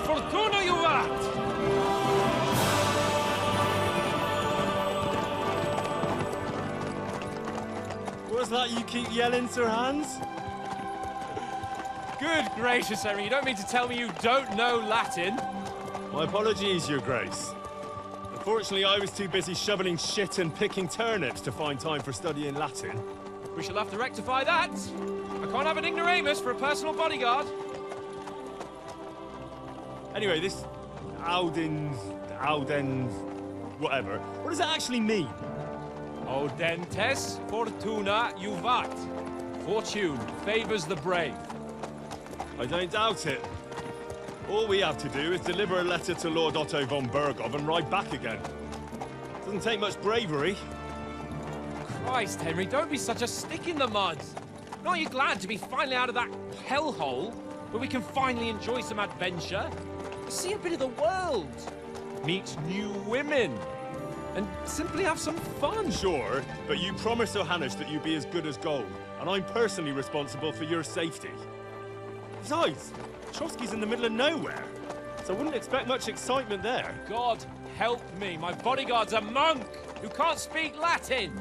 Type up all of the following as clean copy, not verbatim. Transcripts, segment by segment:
fortuna juvat! What's that you keep yelling, Sir Hans? Good gracious, Henry, you don't mean to tell me you don't know Latin? My apologies, Your Grace. Unfortunately, I was too busy shoveling shit and picking turnips to find time for studying Latin. We shall have to rectify that. I can't have an ignoramus for a personal bodyguard. Anyway, this Audens, whatever. What does that actually mean? Audentes fortuna juvat. Fortune favors the brave. I don't doubt it. All we have to do is deliver a letter to Lord Otto von Bergov and ride back again. Doesn't take much bravery. Christ, Henry, don't be such a stick in the mud. Aren't you glad to be finally out of that hellhole where we can finally enjoy some adventure? See a bit of the world. Meet new women. And simply have some fun. Sure, but you promised Johannes that you'd be as good as gold, and I'm personally responsible for your safety. Besides, Trotsky's in the middle of nowhere, so I wouldn't expect much excitement there. God help me, my bodyguard's a monk who can't speak Latin.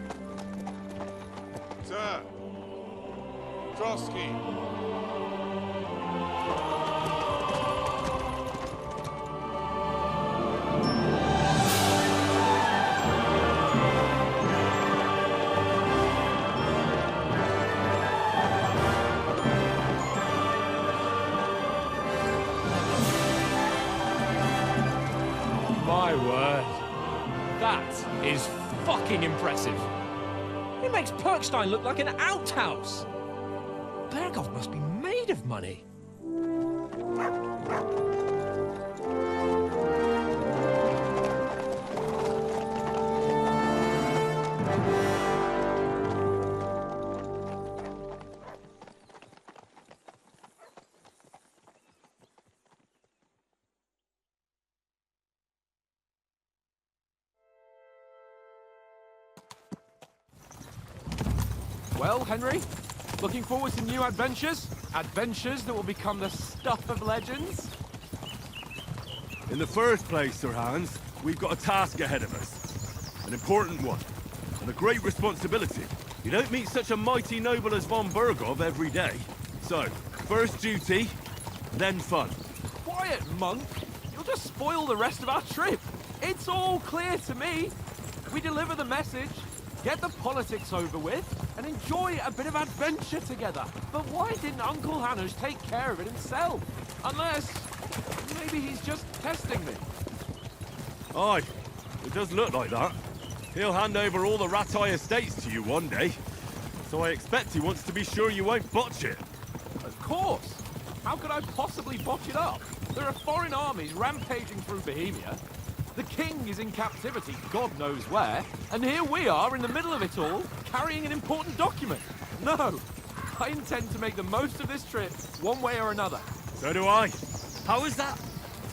Sir, Trotsky. My word. That is fucking impressive. It makes Perkstein look like an outhouse. Bergov must be made of money. Well, Henry, looking forward to new adventures? Adventures that will become the stuff of legends? In the first place, Sir Hans, we've got a task ahead of us. An important one, and a great responsibility. You don't meet such a mighty noble as von Bergov every day. So, first duty, then fun. Quiet, monk! You'll just spoil the rest of our trip. It's all clear to me. We deliver the message, get the politics over with, and enjoy a bit of adventure together. But why didn't Uncle Hannes take care of it himself? Unless, maybe he's just testing me. Aye, it does look like that. He'll hand over all the Ratai estates to you one day. So I expect he wants to be sure you won't botch it. Of course. How could I possibly botch it up? There are foreign armies rampaging through Bohemia. The king is in captivity, God knows where, and here we are in the middle of it all, carrying an important document. No, I intend to make the most of this trip, one way or another. So do I. How is that?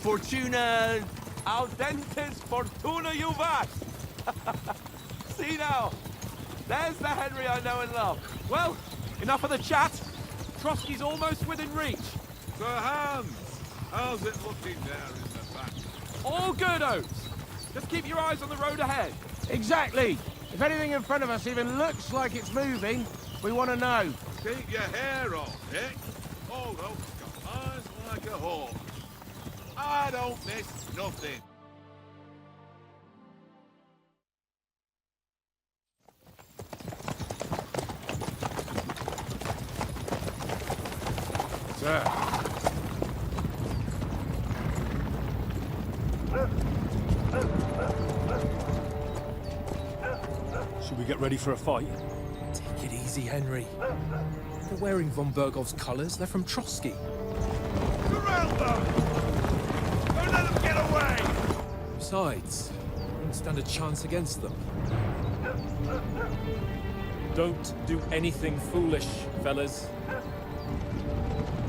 Fortuna... Audentes fortuna juvat! See now, there's the Henry I know and love. Well, enough of the chat. Trotsky's almost within reach. Sir Hans, how's it looking there in the back? All good, Oates. Just keep your eyes on the road ahead. Exactly. If anything in front of us even looks like it's moving, we want to know. Keep your hair on, Dick. Old Oak's got eyes like a hawk. I don't miss nothing. Sir. Should we get ready for a fight? Take it easy, Henry. They're wearing von Bergov's colours. They're from Trotsky. Surround them! Don't let them get away! Besides, we wouldn't stand a chance against them. Don't do anything foolish, fellas.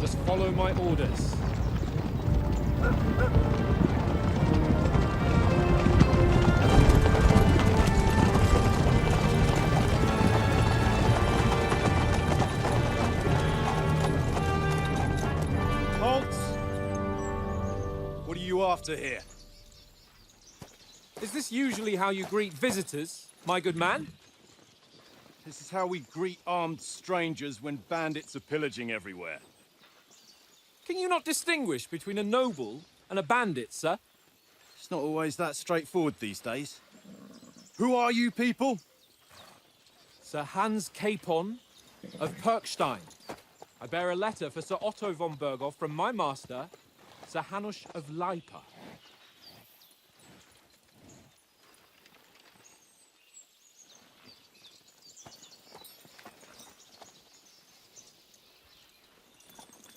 Just follow my orders. after here? Is this usually how you greet visitors, my good man? This is how we greet armed strangers when bandits are pillaging everywhere. Can you not distinguish between a noble and a bandit, sir? It's not always that straightforward these days. Who are you people? Sir Hans Capon of Perkstein. I bear a letter for Sir Otto von Berghoff from my master, Sir Hanush of Lipa.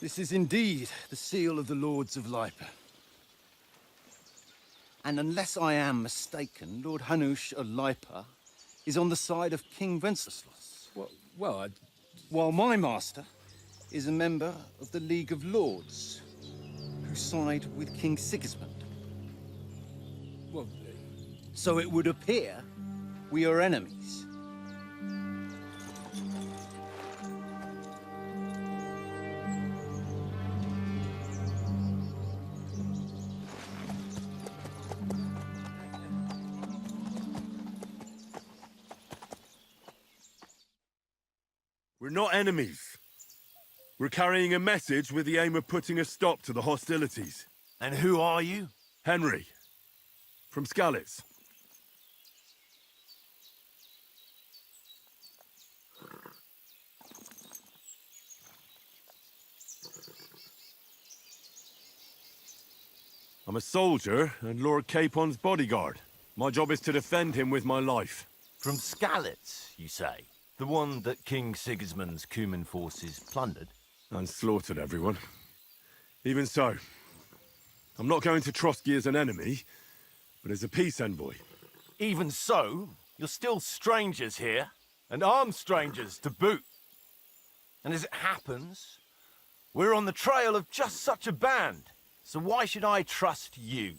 This is indeed the seal of the Lords of Lipa. And unless I am mistaken, Lord Hanush of Lipa is on the side of King Wenceslas. While my master is a member of the League of Lords, who side with King Sigismund. So it would appear we are enemies. We're not enemies. We're carrying a message with the aim of putting a stop to the hostilities. And who are you? Henry, from Skalitz. I'm a soldier and Lord Capon's bodyguard. My job is to defend him with my life. From Skalitz, you say? The one that King Sigismund's Cuman forces plundered? And slaughtered everyone. Even so, I'm not going to Trotsky as an enemy, but as a peace envoy. Even so, you're still strangers here, and armed strangers to boot. And as it happens, we're on the trail of just such a band, so why should I trust you?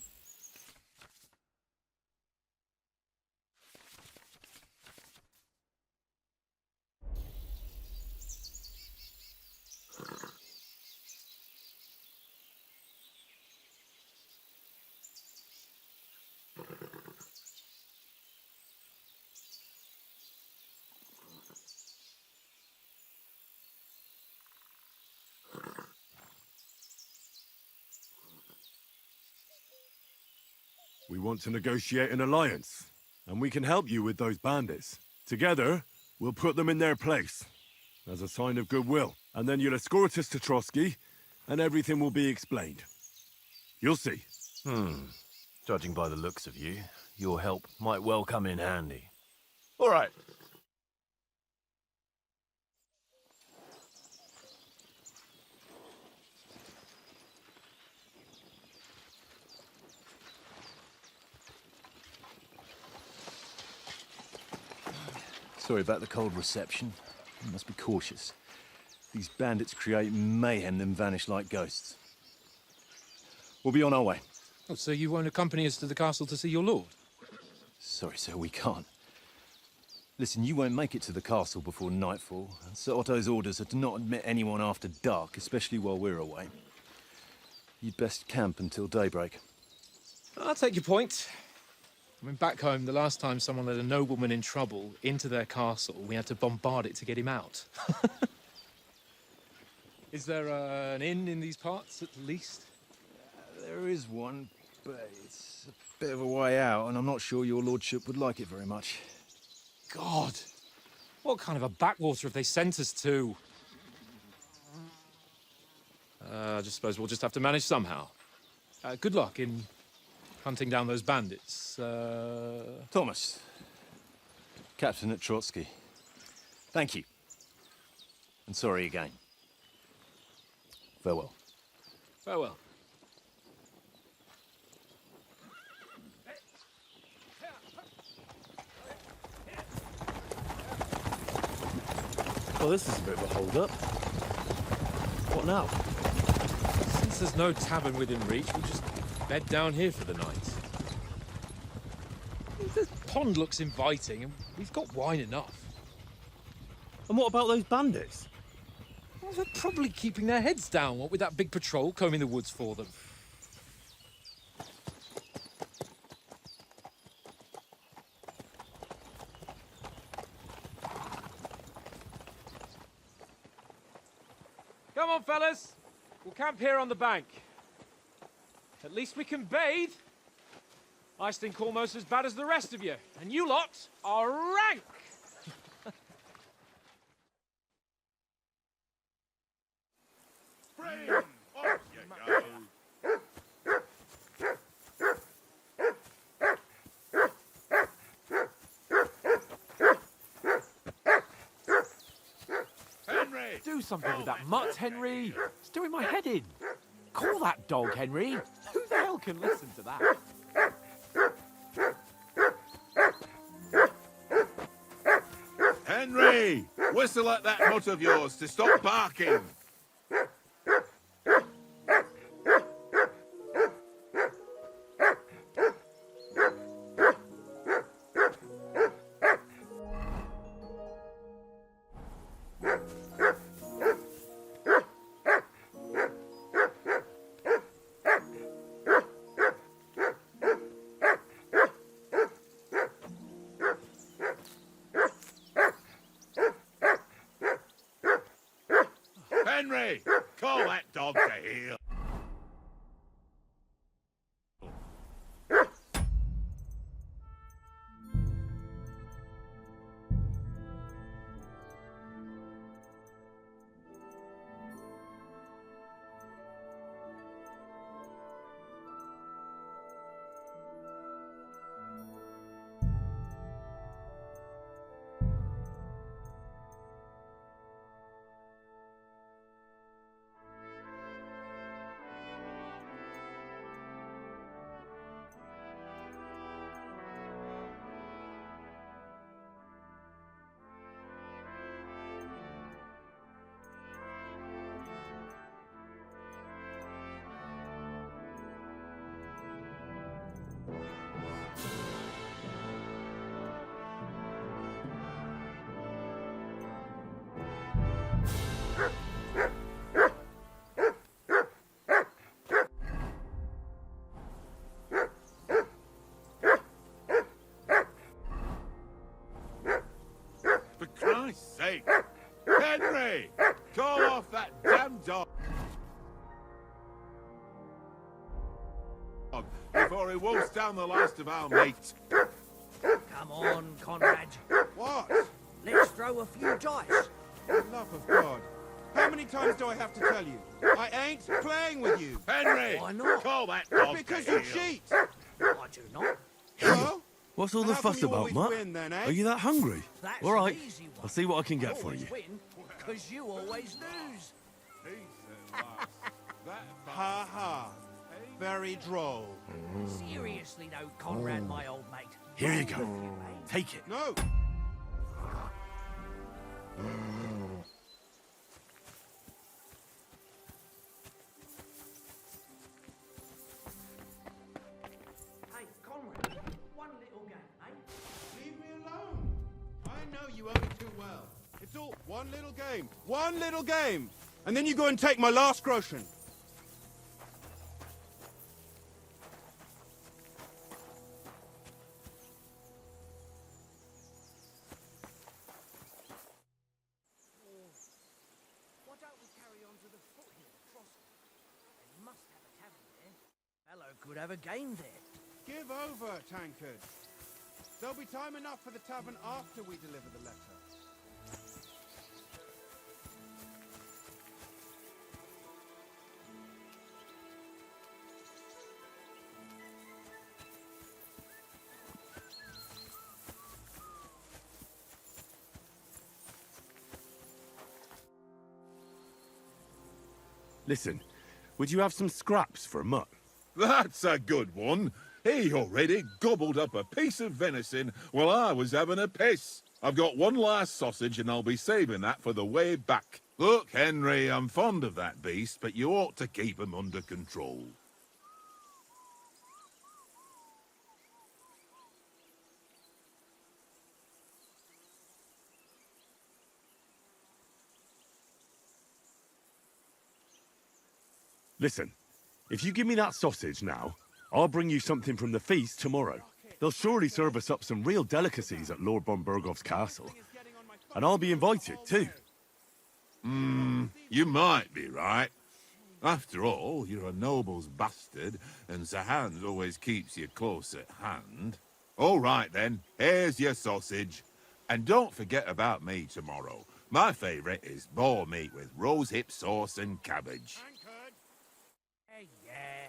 We want to negotiate an alliance, and we can help you with those bandits. Together, we'll put them in their place, as a sign of goodwill. And then you'll escort us to Trotsky, and everything will be explained. You'll see. Judging by the looks of you, your help might well come in handy. All right. Sorry about the cold reception. You must be cautious. These bandits create mayhem, then vanish like ghosts. We'll be on our way. Oh, so you won't accompany us to the castle to see your lord? Sorry, sir, we can't. Listen, you won't make it to the castle before nightfall, and Sir Otto's orders are to not admit anyone after dark, especially while we're away. You'd best camp until daybreak. I'll take your point. I mean, back home, the last time someone led a nobleman in trouble into their castle, we had to bombard it to get him out. Is there an inn in these parts, at least? There is one, but it's a bit of a way out, and I'm not sure your lordship would like it very much. God! What kind of a backwater have they sent us to? I just suppose we'll just have to manage somehow. Good luck in hunting down those bandits. Thomas, captain at Trotsky. Thank you. And sorry again. Farewell. Farewell. Well, this is a bit of a hold-up. What now? Since there's no tavern within reach, we'll just bed down here for the night. The pond looks inviting, and we've got wine enough. And what about those bandits? Well, they're probably keeping their heads down, what with that big patrol combing the woods for them. Come on, fellas. We'll camp here on the bank. At least we can bathe. I stink almost as bad as the rest of you, and you lot are rank! Spring! Off you go! Henry! Do something with that mutt, Henry. It's doing my head in. Call that dog, Henry. Who the hell can listen to that? Henry! Whistle at that mutt of yours to stop barking! Henry! Call that dog to heel! For Christ's sake! Henry! Call off that damn dog! Before he wolfs down the last of our mates. Come on, Conrad. What? Let's throw a few dice. For the love of God. How many times do I have to tell you? I ain't playing with you. Henry! Why not? Call that dog Because to you heel. cheat. I do not. Well, What's all and the how come fuss you about, always Mutt? win then, eh? Are you that hungry? That's All right, an easy one. I'll see what I can get for you. Always win, because you always lose. Ha ha. Very droll. Seriously though, Conrad, my old mate. Here you go. Take it. No. Hey, Conrad, one little game, eh? Leave me alone. I know you only too well. It's all one little game. One little game. And then you go and take my last groschen. Why don't we carry on to the foothill crossing? They must have a tavern there. Hello could have a game there. Give over, tankard. There'll be time enough for the tavern after we deliver the letter. Listen, would you have some scraps for a Mutt? That's a good one. He already gobbled up a piece of venison while I was having a piss. I've got one last sausage and I'll be saving that for the way back. Look, Henry, I'm fond of that beast, but you ought to keep him under control. Listen, if you give me that sausage now, I'll bring you something from the feast tomorrow. They'll surely serve us up some real delicacies at Lord von Bergov's castle. And I'll be invited, too. You might be right. After all, you're a noble's bastard, and Sir Hans always keeps you close at hand. All right, then. Here's your sausage. And don't forget about me tomorrow. My favourite is boar meat with rosehip sauce and cabbage. Hey, yeah.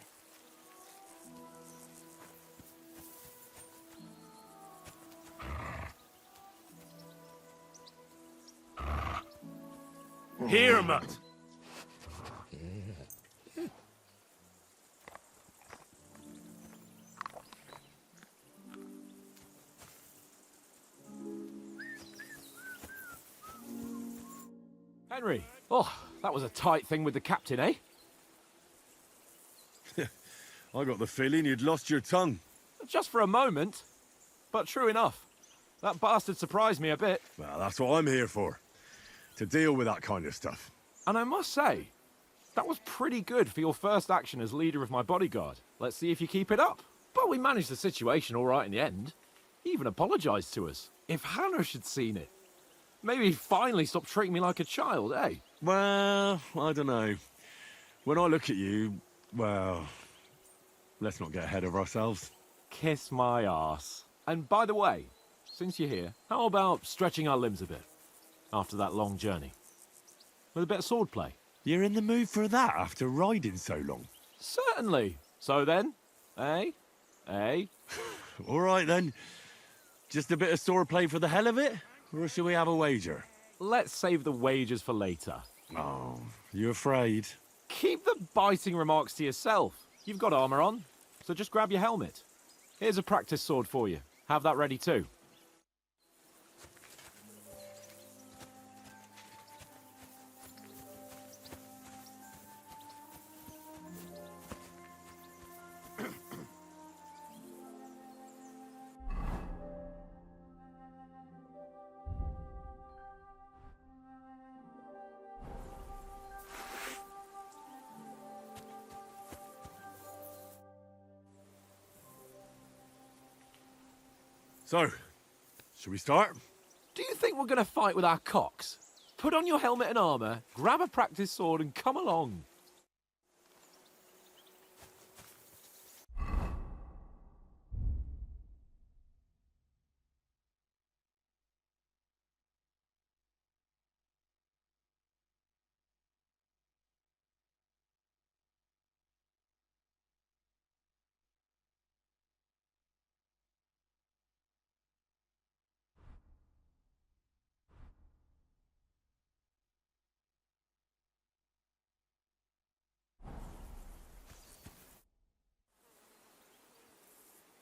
Here, Mutt. Henry, oh, that was a tight thing with the captain, eh? I got the feeling you'd lost your tongue. Just for a moment. But true enough. That bastard surprised me a bit. Well, that's what I'm here for. To deal with that kind of stuff. And I must say, that was pretty good for your first action as leader of my bodyguard. Let's see if you keep it up. But we managed the situation all right in the end. He even apologized to us. If Hanush had seen it, maybe he'd finally stop treating me like a child, eh? Well, I don't know. When I look at you, well, let's not get ahead of ourselves. Kiss my arse. And by the way, since you're here, how about stretching our limbs a bit after that long journey? With a bit of swordplay. You're in the mood for that after riding so long? Certainly. So then, eh? Eh? All right then. Just a bit of swordplay for the hell of it? Or shall we have a wager? Let's save the wagers for later. Oh, you afraid? Keep the biting remarks to yourself. You've got armor on, so just grab your helmet. Here's a practice sword for you. Have that ready too. So, shall we start? Do you think we're going to fight with our cocks? Put on your helmet and armor, grab a practice sword and come along.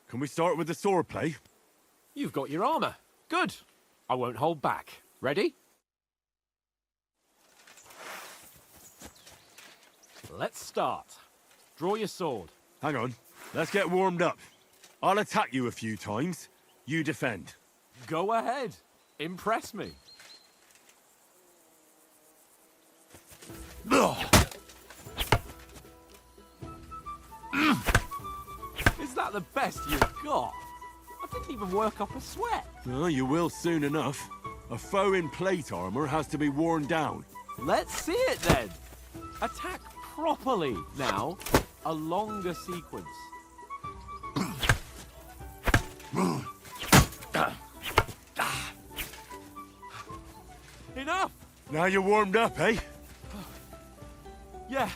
Can we start with the swordplay? You've got your armor. Good. I won't hold back. Ready? Let's start. Draw your sword. Hang on. Let's get warmed up. I'll attack you a few times. You defend. Go ahead. Impress me. Is that the best you've got? I didn't even work up a sweat. Oh, you will soon enough. A foe in plate armor has to be worn down. Let's see it then. Attack properly. Now, a longer sequence. Enough! Now you're warmed up, eh? Yeah.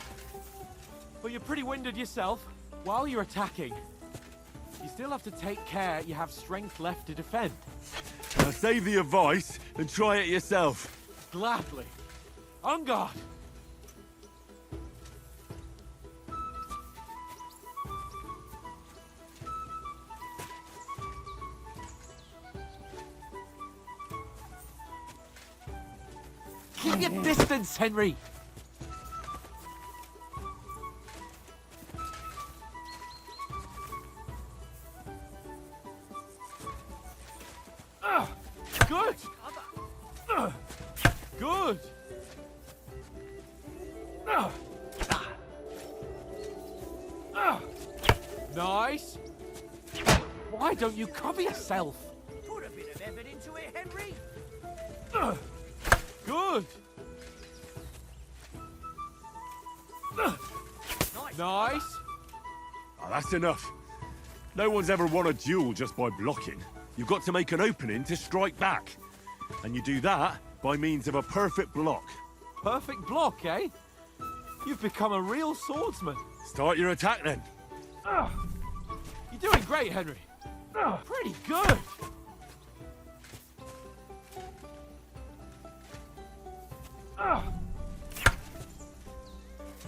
But you're pretty winded yourself. While you're attacking, you still have to take care you have strength left to defend. Now save the advice and try it yourself. Gladly. On guard. Keep your distance, Henry. Good. Good. Nice. Why don't you cover yourself? Put a bit of effort into it, Henry. Good. Nice. Oh, that's enough. No one's ever won a duel just by blocking. You've got to make an opening to strike back. And you do that by means of a perfect block. Perfect block, eh? You've become a real swordsman. Start your attack then. You're doing great, Henry. Pretty good.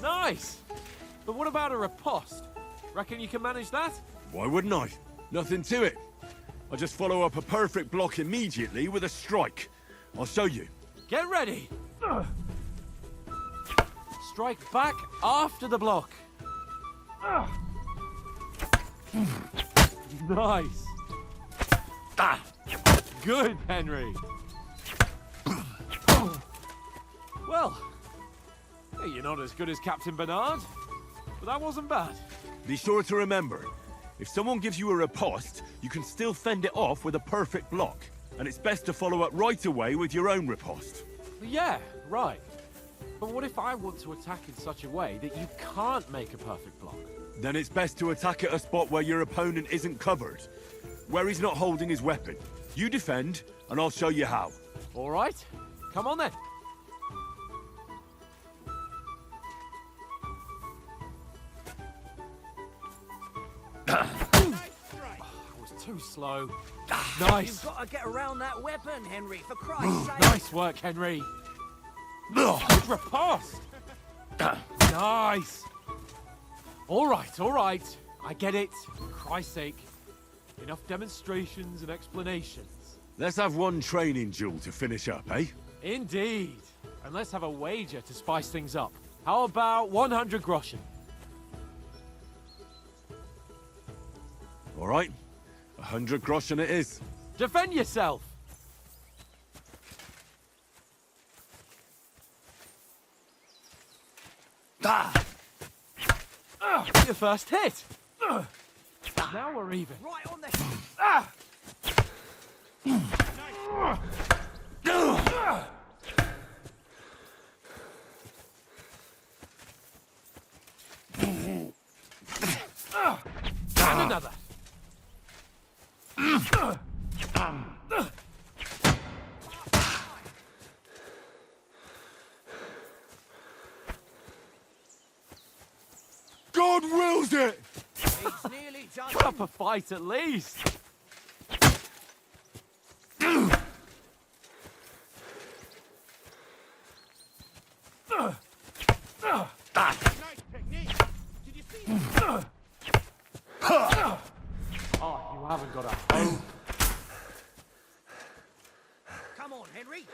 Nice. But what about a riposte? Reckon you can manage that? Why wouldn't I? Nothing to it. I just follow up a perfect block immediately with a strike. I'll show you. Get ready. Strike back after the block. Nice. Good, Henry. Well, hey, you're not as good as Captain Bernard, but that wasn't bad. Be sure to remember, if someone gives you a riposte, you can still fend it off with a perfect block. And it's best to follow up right away with your own riposte. Yeah, right. But what if I want to attack in such a way that you can't make a perfect block? Then it's best to attack at a spot where your opponent isn't covered. Where he's not holding his weapon. You defend, and I'll show you how. All right. Come on then. I was too slow. Nice. You've got to get around that weapon, Henry, for Christ's sake. Nice work, Henry. Good riposte. Nice. All right. I get it. For Christ's sake. Enough demonstrations and explanations. Let's have one training duel to finish up, eh? Indeed. And let's have a wager to spice things up. How about 100 groschen? All right. 100 groschen it is. Defend yourself. Your first hit. Now we're even. Right on the... And another. God wills it! It's nearly done. Put up a fight at least. Nice technique. Did you see that? Oh, you haven't got a hope. Come on, Henry.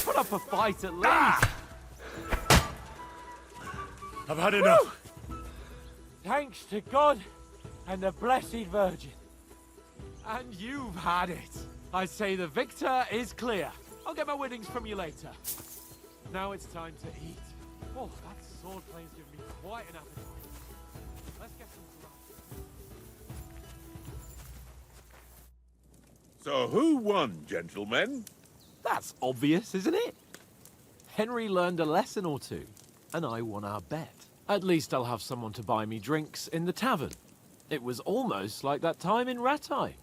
Put up a fight at least. I've had enough. Thanks to God and the Blessed Virgin. And you've had it. I say the victor is clear. I'll get my winnings from you later. Now it's time to eat. Oh, that sword play's given me quite an appetite. Let's get some grub. So who won, gentlemen? That's obvious, isn't it? Henry learned a lesson or two, and I won our bet. At least I'll have someone to buy me drinks in the tavern. It was almost like that time in Rattay.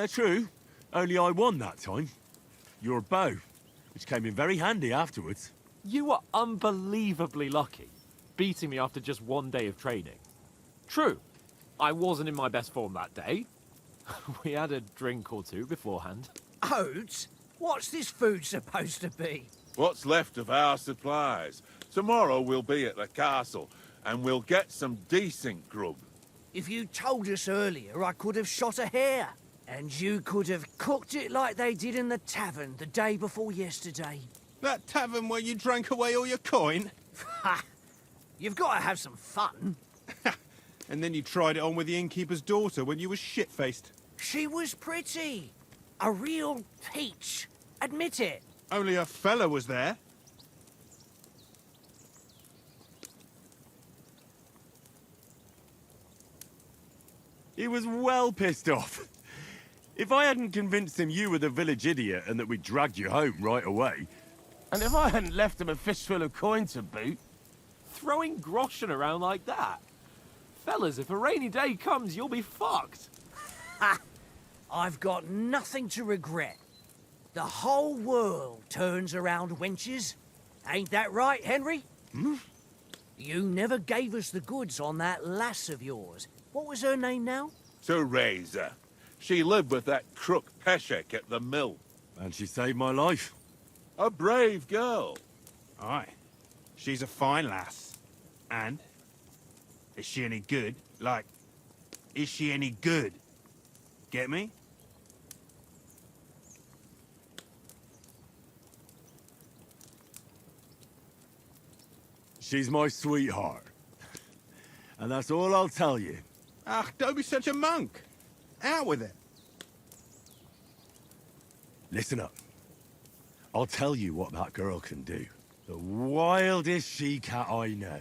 True. Only I won that time. Your bow, which came in very handy afterwards. You were unbelievably lucky, beating me after just one day of training. True, I wasn't in my best form that day. We had a drink or two beforehand. Oats? What's this food supposed to be? What's left of our supplies. Tomorrow we'll be at the castle, and we'll get some decent grub. If you told us earlier, I could have shot a hare. And you could have cooked it like they did in the tavern the day before yesterday. That tavern where you drank away all your coin? Ha! You've got to have some fun. And then you tried it on with the innkeeper's daughter when you were shit-faced. She was pretty. A real peach. Admit it. Only a fella was there. He was well pissed off. If I hadn't convinced him you were the village idiot and that we dragged you home right away... And if I hadn't left him a fistful of coin to boot... Throwing groschen around like that? Fellas, if a rainy day comes, you'll be fucked. Ha! I've got nothing to regret. The whole world turns around wenches. Ain't that right, Henry? Hmm? You never gave us the goods on that lass of yours. What was her name now? Teresa. She lived with that crook Peshek at the mill. And she saved my life. A brave girl. Aye. She's a fine lass. And? Is she any good? Like, is she any good? Get me? She's my sweetheart. And that's all I'll tell you. Ah, don't be such a monk. Out with it. Listen up. I'll tell you what that girl can do. The wildest she-cat I know.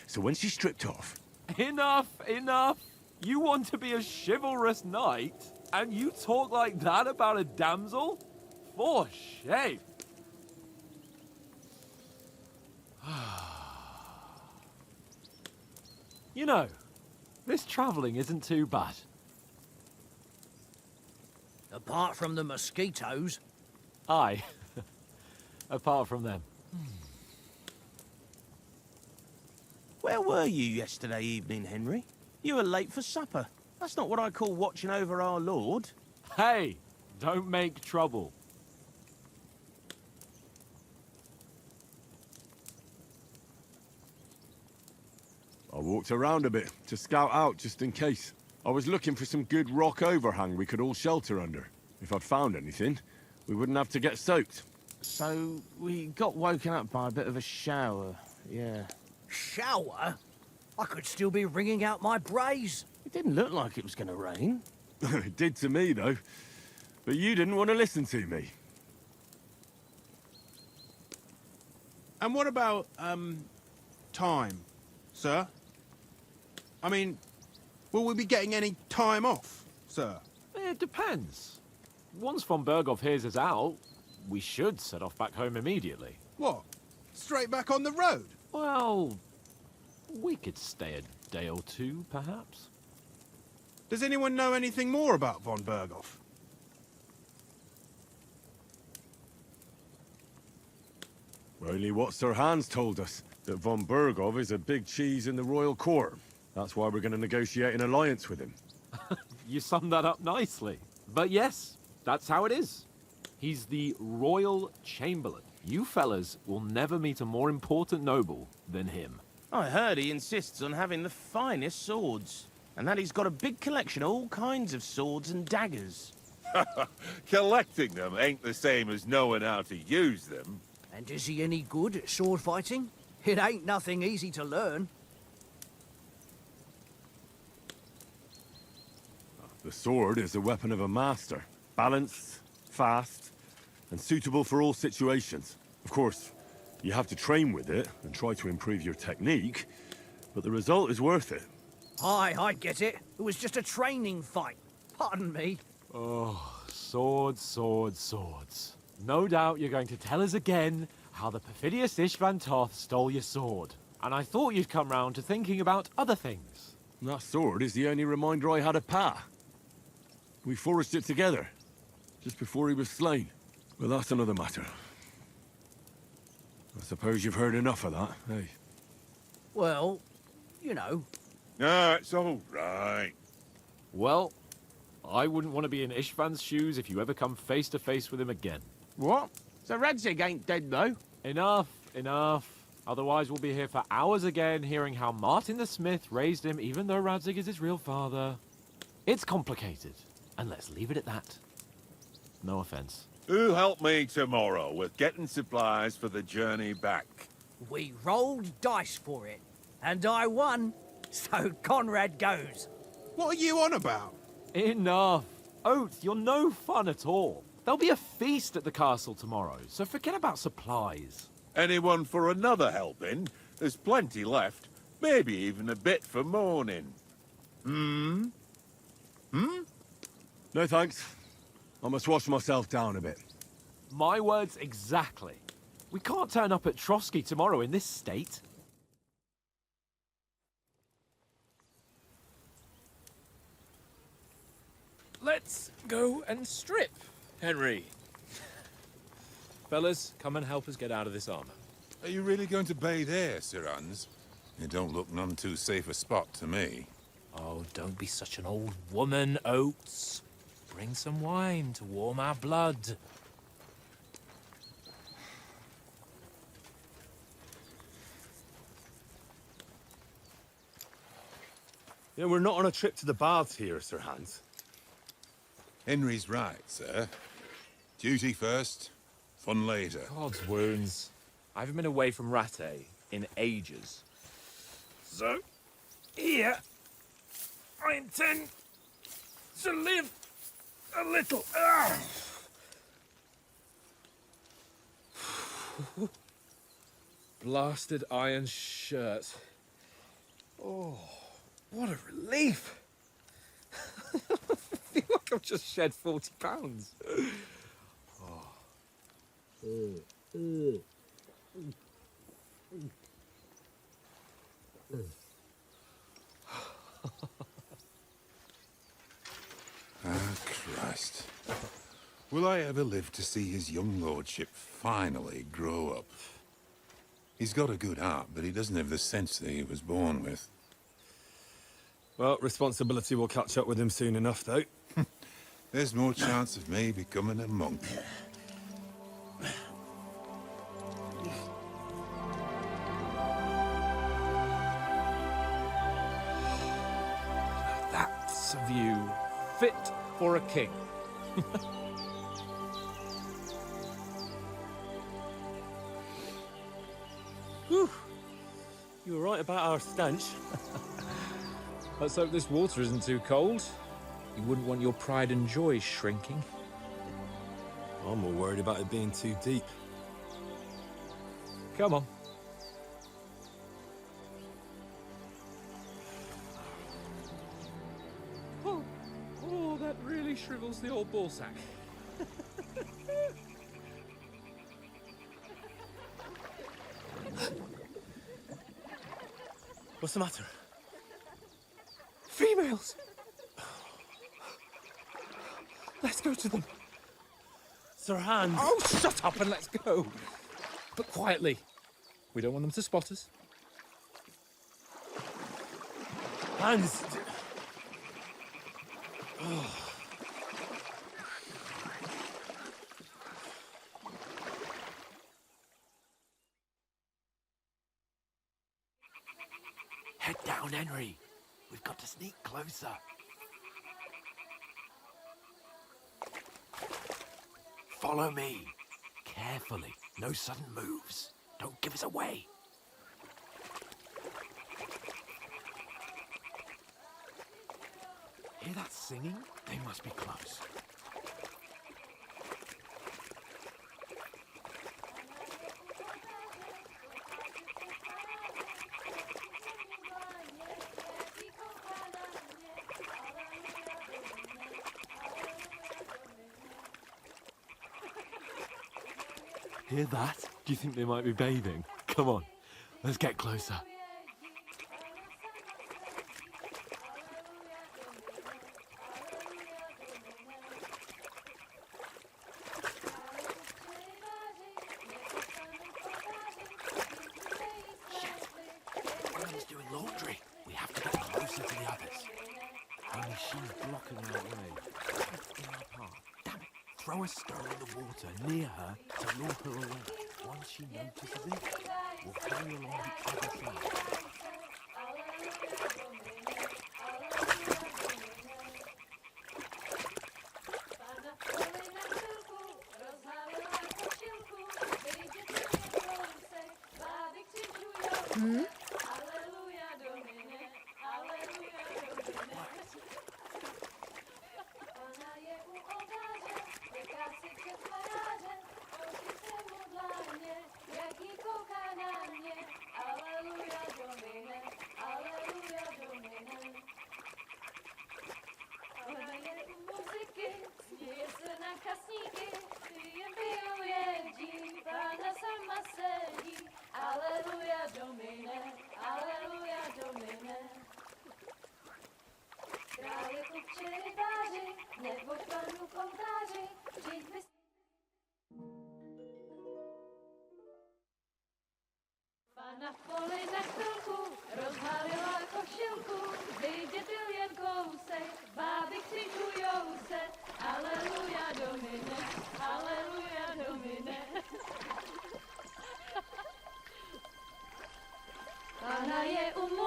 So when she's stripped off... Enough, enough. You want to be a chivalrous knight, and you talk like that about a damsel? For shame. You know, this travelling isn't too bad. Apart from the mosquitoes. Aye. Apart from them. Where were you yesterday evening, Henry? You were late for supper. That's not what I call watching over our Lord. Hey, don't make trouble. I walked around a bit to scout out just in case. I was looking for some good rock overhang we could all shelter under. If I'd found anything, we wouldn't have to get soaked. So, we got woken up by a bit of a shower, yeah. Shower? I could still be wringing out my brays. It didn't look like it was going to rain. It did to me, though. But you didn't want to listen to me. And what about, time, sir? I mean, will we be getting any time off, sir? It depends. Once von Berghoff hears us out, we should set off back home immediately. What? Straight back on the road? Well, we could stay a day or two, perhaps. Does anyone know anything more about von Berghoff? Only what Sir Hans told us, that von Berghoff is a big cheese in the royal court. That's why we're going to negotiate an alliance with him. You summed that up nicely. But yes, that's how it is. He's the royal chamberlain. You fellas will never meet a more important noble than him. I heard he insists on having the finest swords. And that he's got a big collection of all kinds of swords and daggers. Collecting them ain't the same as knowing how to use them. And is he any good at sword fighting? It ain't nothing easy to learn. The sword is the weapon of a master. Balanced, fast, and suitable for all situations. Of course, you have to train with it and try to improve your technique, but the result is worth it. Aye, I get it. It was just a training fight. Pardon me. Oh, swords, swords, swords. No doubt you're going to tell us again how the perfidious Ishvan Toth stole your sword. And I thought you'd come round to thinking about other things. That sword is the only reminder I had of Pa. We forged it together, just before he was slain. But that's another matter. I suppose you've heard enough of that, eh? Well, you know. No, it's all right. Well, I wouldn't want to be in Ishvan's shoes if you ever come face to face with him again. What? So Radzig ain't dead, though? Enough, enough. Otherwise we'll be here for hours again hearing how Martin the Smith raised him even though Radzig is his real father. It's complicated, and let's leave it at that. No offense. Who'll help me tomorrow with getting supplies for the journey back? We rolled dice for it, and I won. So Conrad goes. What are you on about? Enough. Oath, you're no fun at all. There'll be a feast at the castle tomorrow, so forget about supplies. Anyone for another helping? There's plenty left. Maybe even a bit for morning. Hmm? No thanks. I must wash myself down a bit. My words exactly. We can't turn up at Trotsky tomorrow in this state. Let's go and strip, Henry. Fellas, come and help us get out of this armor. Are you really going to bathe here, Sir Hans? It don't look none too safe a spot to me. Oh, don't be such an old woman, Oates. Bring some wine to warm our blood. Yeah, we're not on a trip to the baths here, Sir Hans. Henry's right, sir. Duty first, fun later. God's wounds. I haven't been away from Rattay in ages. So, here, I intend to live a little. Blasted iron shirt. Oh, what a relief. I feel like I've just shed 40 pounds. Christ. Will I ever live to see his young lordship finally grow up? He's got a good heart, but he doesn't have the sense that he was born with. Well, responsibility will catch up with him soon enough, though. There's more chance of me becoming a monk. That's a view fit for a king. Whew. You were right about our stench. Let's hope this water isn't too cold. You wouldn't want your pride and joy shrinking. I'm more worried about it being too deep. Come on. Oh, that really shrivels the old ball sack. What's the matter? Females! Let's go to them. Sir Hans! Oh, shut up and let's go. But quietly. We don't want them to spot us. Hans! Head down, Henry. We've got to sneak closer. Follow me. Carefully. No sudden moves. Don't give us away. Hear that singing? They must be close. Hear that? Do you think they might be bathing? Come on, let's get closer. Shit! Doing laundry. We have to get closer to the others. Only she's blocking our way. Right in our path. Damn it! Throw a stone in the water near her to lure her away. Once she notices it, we'll carry along the other side.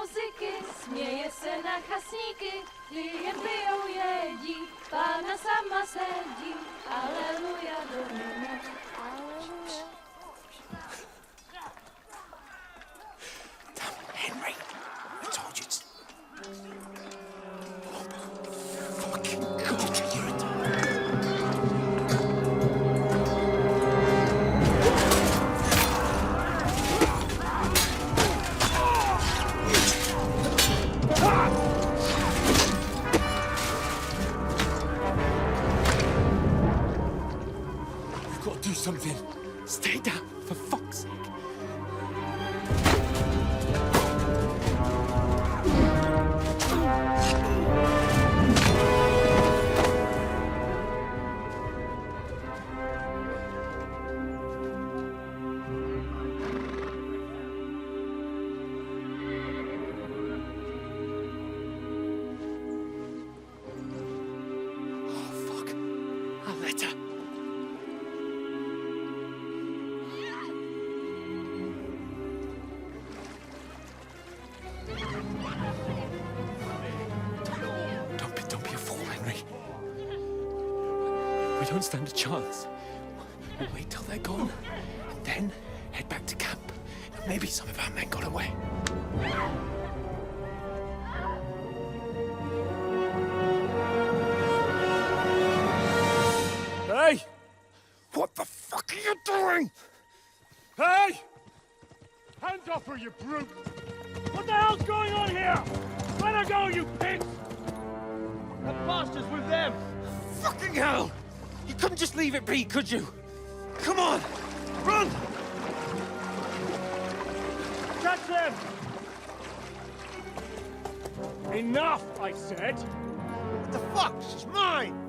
muzyky, směje se na chasníky, klient pijou jedí, Pána sama sedí, aleluja, domine, aleluja. Damn it, Henry. I told you it's... Fucking God, you're a dog. You've got to do something. Stay down, for fuck's sake. Don't be a fool, Henry. We don't stand a chance. We'll wait till they're gone, and then head back to camp. Maybe some of our men got away. Hey! What the fuck are you doing? Hey! Hands off her, you brute! What the hell's going on here? Let her go, you pigs! The bastards with them! Fucking hell! You couldn't just leave it be, could you? Come on! Run! Catch them! Enough, I said! What the fuck? She's mine!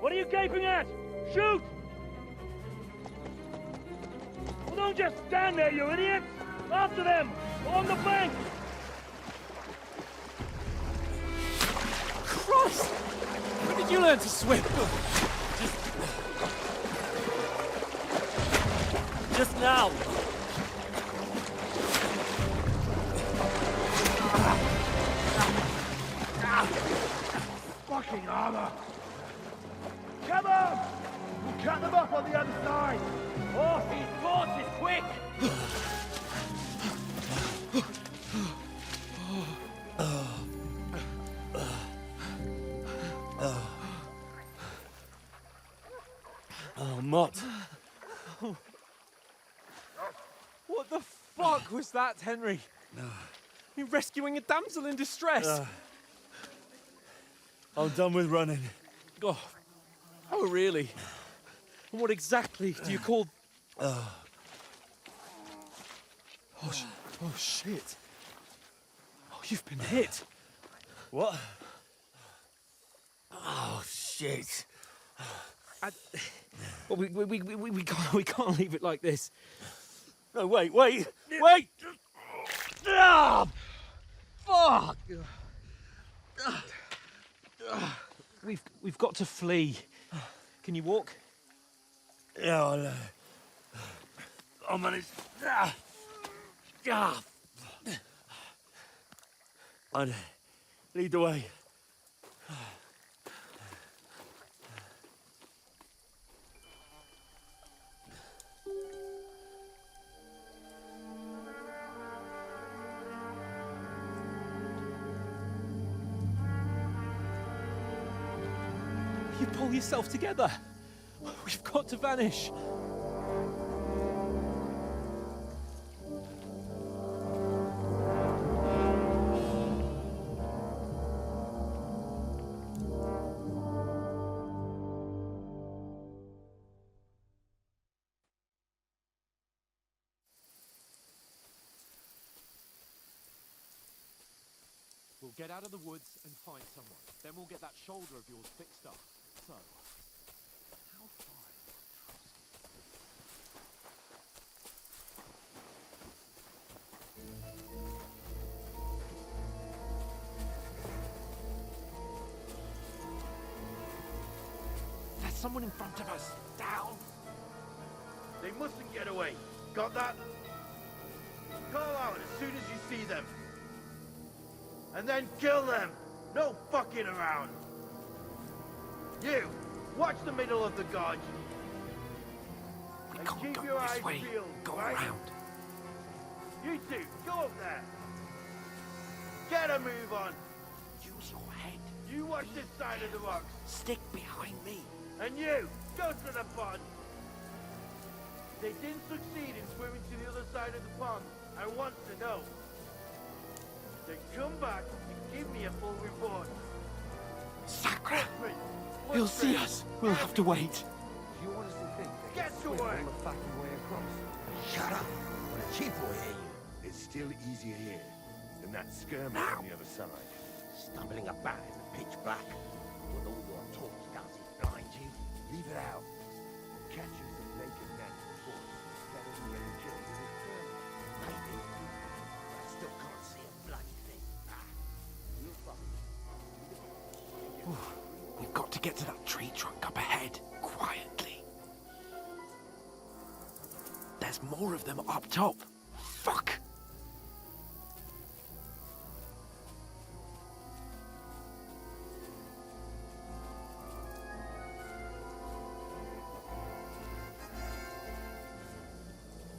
What are you gaping at? Shoot! Well, don't just stand there, you idiots! After them! On the bank! Christ! When did you learn to swim? Just now! Fucking armor! Come on! We'll cut them up on the other side! Off these horses, quick! Oh, Mott. What the fuck was that, Henry? You rescuing a damsel in distress? I'm done with running. Oh, really? And what exactly do you call... Oh, shit. Oh, you've been hit. What? Oh, shit. Well, we can't leave it like this. No, wait! Wait! Ah, fuck! We've got to flee. Can you walk? Yeah, I'll manage. I'd lead the way. You pull yourself together. We've got to vanish. We'll get out of the woods and find someone. Then we'll get that shoulder of yours fixed up. So, how far is someone in front of us. Down. They mustn't get away. Got that? Call out as soon as you see them. And then kill them. No fucking around. You, watch the middle of the gorge. We And can't keep go your this eyes way. peeled, Go right? around. You two, go up there. Get a move on. Use your head. You watch this side of the rocks. Stick behind me. And you, go to the pond. They didn't succeed in swimming to the other side of the pond. I want to know. Then come back and give me a full report. Sacra! Footprints, He'll see footprints, us. We'll have to wait. Do you honestly think they Get can to swim work. all the fucking way across? Shut up! When a chief will hear you. It's still easier here than that skirmish on the other side. Stumbling about in the pitch black, with all your talk does it blind you. Leave it out. Catch you some naked men before better than getting killed with his skirmish. Maybe, but I still can't see a bloody thing. We'll fucking... We've got to get to that tree trunk up ahead, quietly. There's more of them up top. Fuck!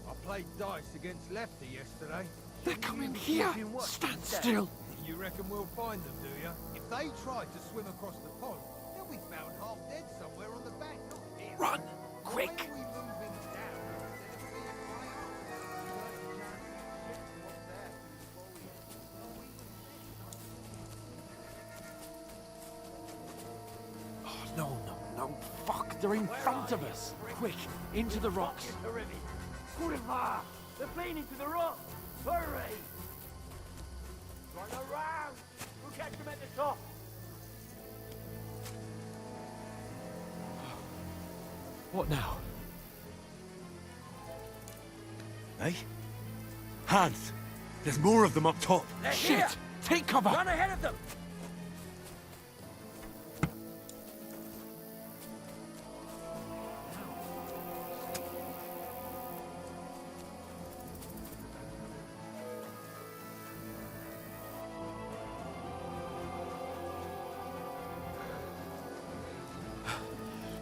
I played dice against Lefty yesterday. They're coming here! Stand still! You reckon we'll find them, do you? If they tried to swim across the pond, they'll be found half dead somewhere on the bank, not here. Run! Quick! Why are we moving down instead of being high up? Oh, no. Fuck, they're in front of us. Quick, into the rocks. Terrific. Kurva! They're playing into the rock. Hurry! Run around! We'll catch them at the top. What now? Hey? Hans! There's more of them up top! They're Shit! here. Take cover! Run ahead of them!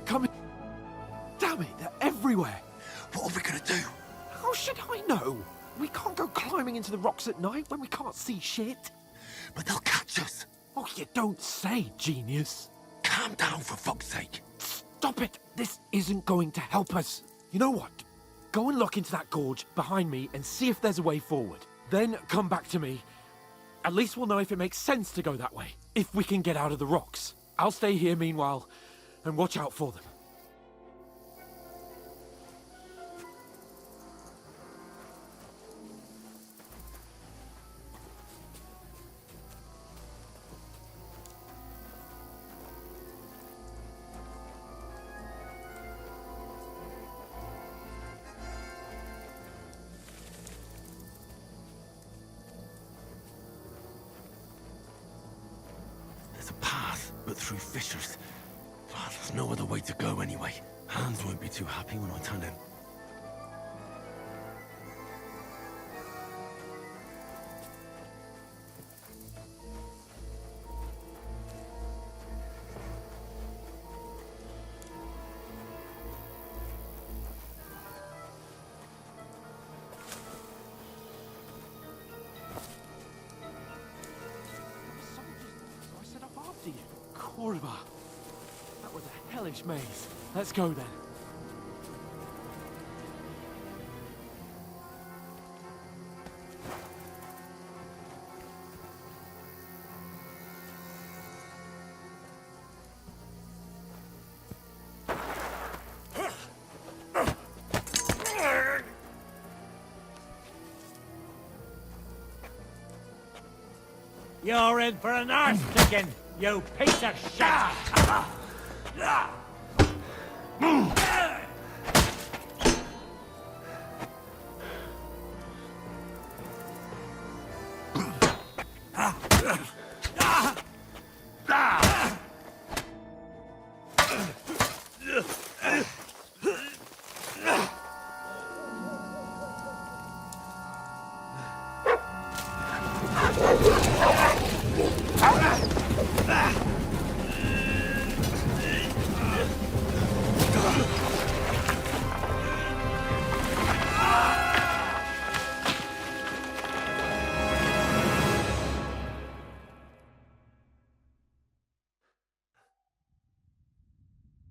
Come in. Damn it, they're everywhere. What are we gonna do? How should I know? We can't go climbing into the rocks at night when we can't see shit. But they'll catch us. Oh, you don't say, genius. Calm down, for fuck's sake. Stop it. This isn't going to help us. You know what? Go and look into that gorge behind me and see if there's a way forward. Then come back to me. At least we'll know if it makes sense to go that way. If we can get out of the rocks. I'll stay here meanwhile and watch out for them. There's a path, but through fissures. Oh, there's no other way to go anyway. Hans won't be too happy when I turn him. So I set off after you. Kurva. That was a hellish maze. Let's go then. You're in for an arse kicking, you piece of shit!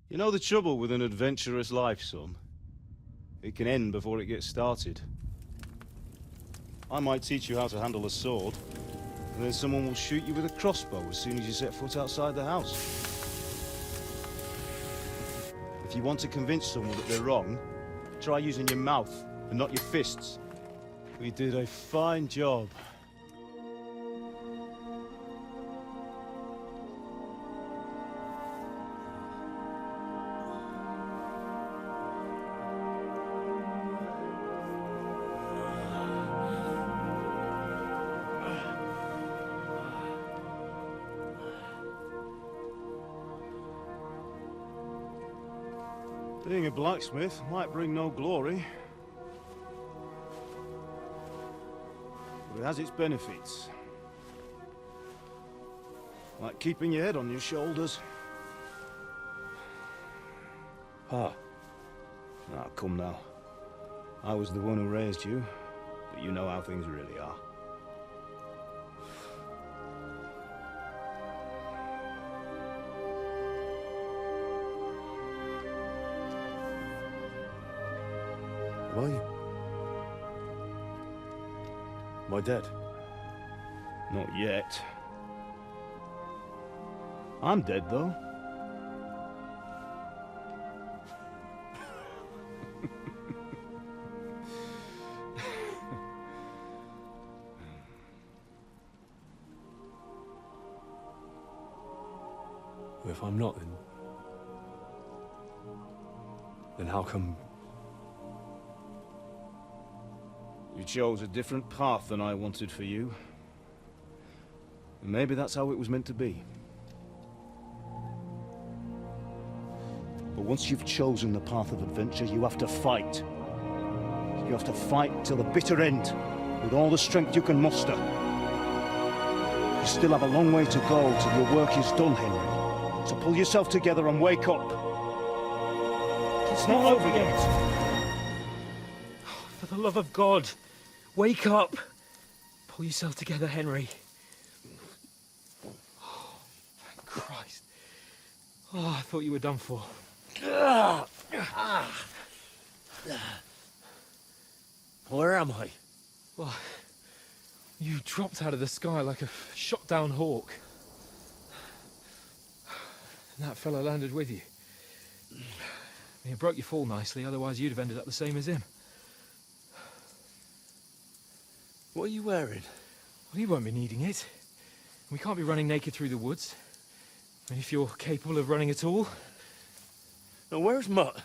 You know the trouble with an adventurous life, son? It can end before it gets started. I might teach you how to handle a sword, and then someone will shoot you with a crossbow as soon as you set foot outside the house. If you want to convince someone that they're wrong, try using your mouth and not your fists. We did a fine job. Being a blacksmith might bring no glory, but it has its benefits. Like keeping your head on your shoulders. Pa. Ah, come now. I was the one who raised you, but you know how things really are. Am I dead? Not yet. I'm dead, though. If I'm not, then how come... You chose a different path than I wanted for you. And maybe that's how it was meant to be. But once you've chosen the path of adventure, you have to fight. You have to fight till the bitter end, with all the strength you can muster. You still have a long way to go till your work is done, Henry. So pull yourself together and wake up. It's not over yet. For the love of God, wake up. Pull yourself together, Henry. Oh, thank Christ. Oh, I thought you were done for. Where am I? Well, you dropped out of the sky like a shot-down hawk. And that fella landed with you. I mean, it broke your fall nicely, otherwise you'd have ended up the same as him. What are you wearing? Well, you won't be needing it. We can't be running naked through the woods. I mean, if you're capable of running at all. Now, where's Mutt?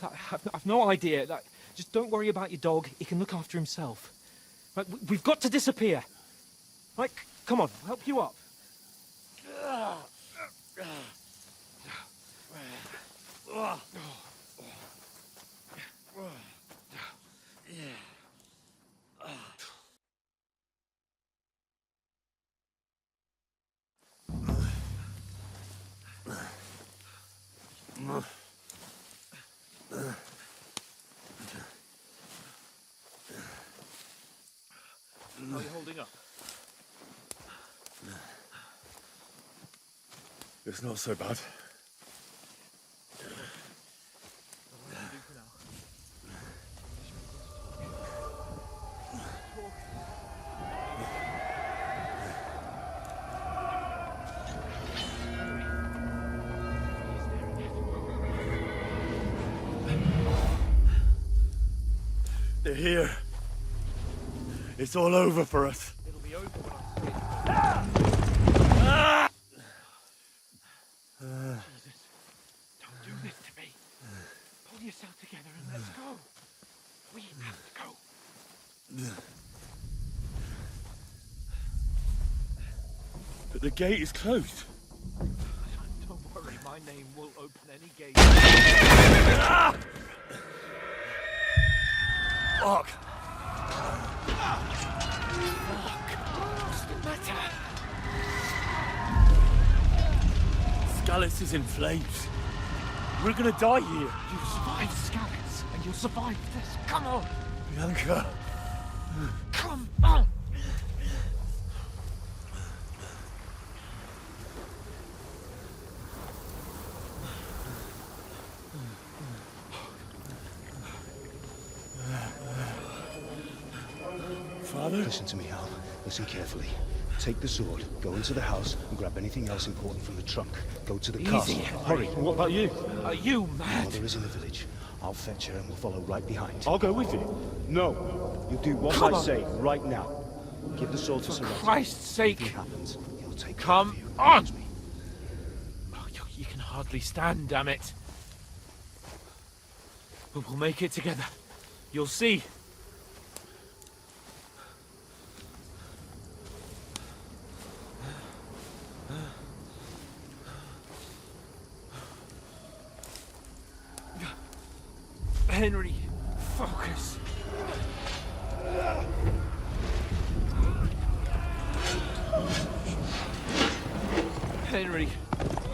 I've no idea. Just don't worry about your dog. He can look after himself. Right, we've got to disappear. Right, come on, I'll help you up. How are you holding up? It's not so bad. They're here. It's all over for us. It'll be over when Jesus, don't do this to me. Pull yourself together and let's go. We have to go. But the gate is closed. Don't worry, my name will open any gate. Fuck! What's the matter? Scallis is in flames. We're gonna die here. You survived Scallis, and you'll survive this. Come on! Bianca. Come on! Father? Listen to me, Hal. Listen carefully. Take the sword, go into the house, and grab anything else important from the trunk. Go to the castle. Hurry. What about you? Are you Your mad? mother is in the village. I'll fetch her and we'll follow right behind. I'll go with you. No. You do what Come I on. say right now. Give the sword to For Sarata. Christ's sake! If anything happens, he'll take care Come of you. on! Promise me. Oh, you can hardly stand, damn it. But we'll make it together. You'll see. Henry, focus. Henry,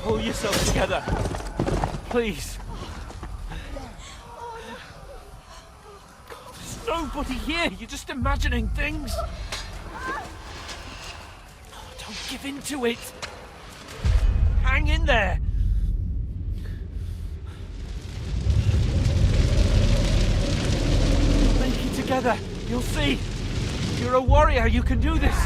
pull yourself together. Please. God, there's nobody here. You're just imagining things. Oh, don't give in to it. Hang in there. Make it together. You'll see. You're a warrior. You can do this.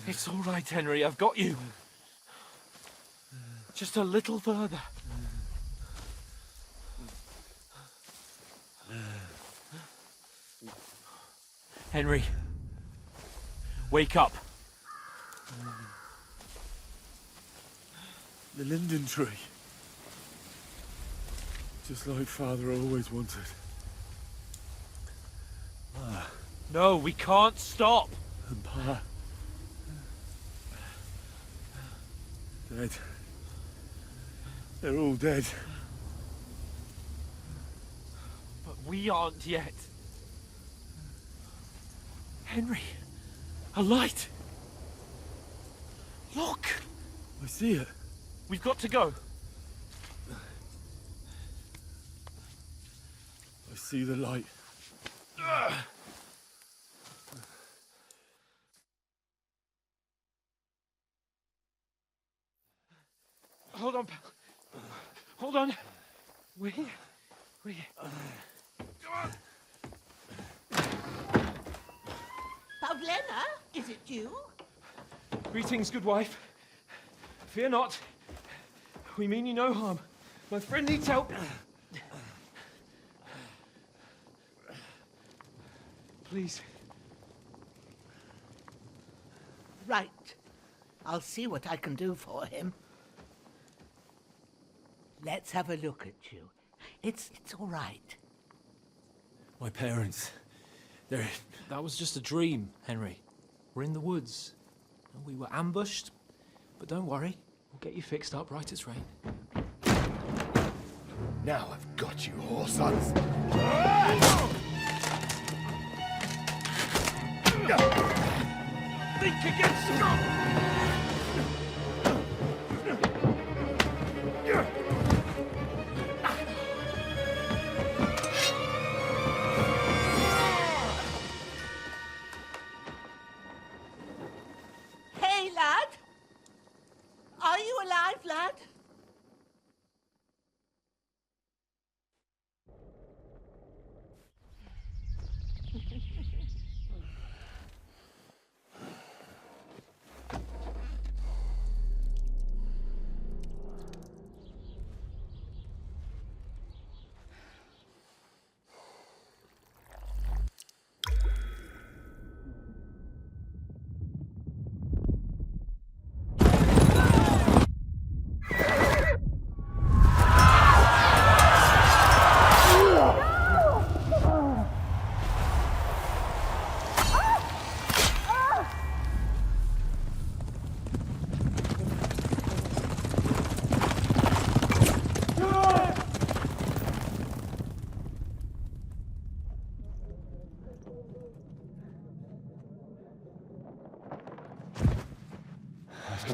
It's all right, Henry. I've got you. Just a little further. Henry, wake up. The linden tree. Just like Father always wanted. No, we can't stop. And Pa. Dead. They're all dead. But we aren't yet. Henry, a light. Look. I see it. We've got to go. I see the light. Hold on, pal. Hold on. We. Pavlena, is it you? Greetings, good wife. Fear not. We mean you no harm. My friend needs help. Please. Right. I'll see what I can do for him. Let's have a look at you. It's all right. My parents. They're... That was just a dream, Henry. We're in the woods. We were ambushed, but don't worry. We'll get you fixed up right as rain. Now I've got you, whoresons. Think against them! Hey, lad! Are you alive, lad?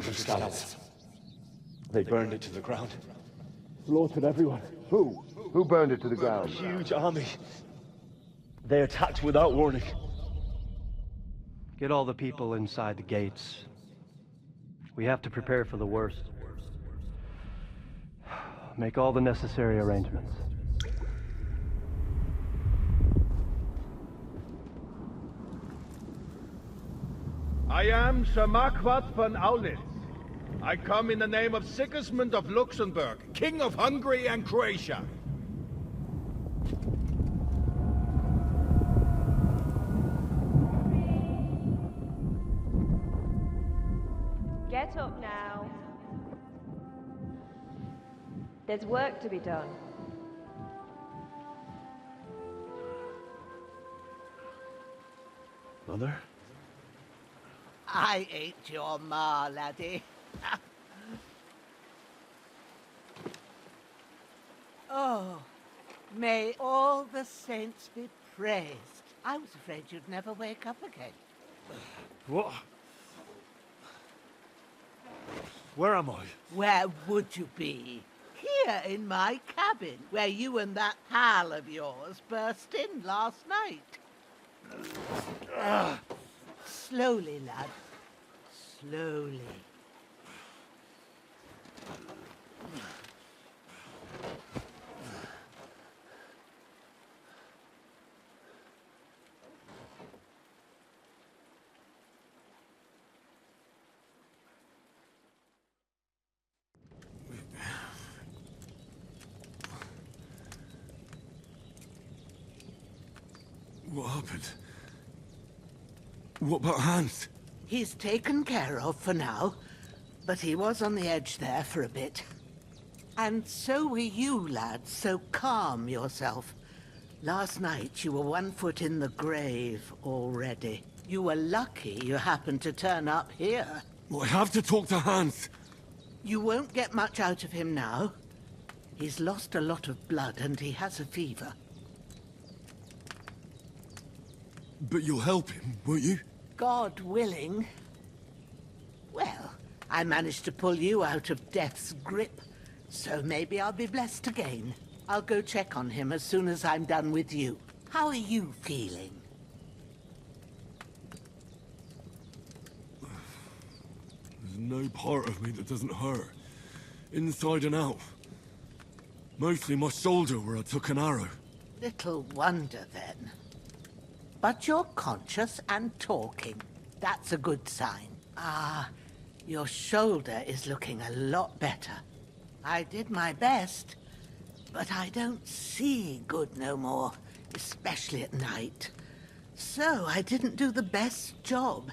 of scouts. They burned it to the ground. Slaughtered everyone. Who? Who burned it to the ground? Huge army. They attacked without warning. Get all the people inside the gates. We have to prepare for the worst. Make all the necessary arrangements. I am Sir Marquardt von Aulitz. I come in the name of Sigismund of Luxembourg, King of Hungary and Croatia. Get up now. There's work to be done. Mother? I ain't your ma, laddie. Oh, may all the saints be praised. I was afraid you'd never wake up again. What? Where am I? Where would you be? Here in my cabin, where you and that pal of yours burst in last night. Slowly, lad. Slowly. What happened? What about Hans? He's taken care of for now, but he was on the edge there for a bit. And so were you, lad, so calm yourself. Last night you were 1 foot in the grave already. You were lucky you happened to turn up here. Well, I have to talk to Hans. You won't get much out of him now. He's lost a lot of blood and he has a fever. But you'll help him, won't you? God willing. Well, I managed to pull you out of death's grip, so maybe I'll be blessed again. I'll go check on him as soon as I'm done with you. How are you feeling? There's no part of me that doesn't hurt. Inside and out. Mostly my shoulder where I took an arrow. Little wonder then. But you're conscious and talking. That's a good sign. Ah, your shoulder is looking a lot better. I did my best, but I don't see good no more, especially at night. So I didn't do the best job.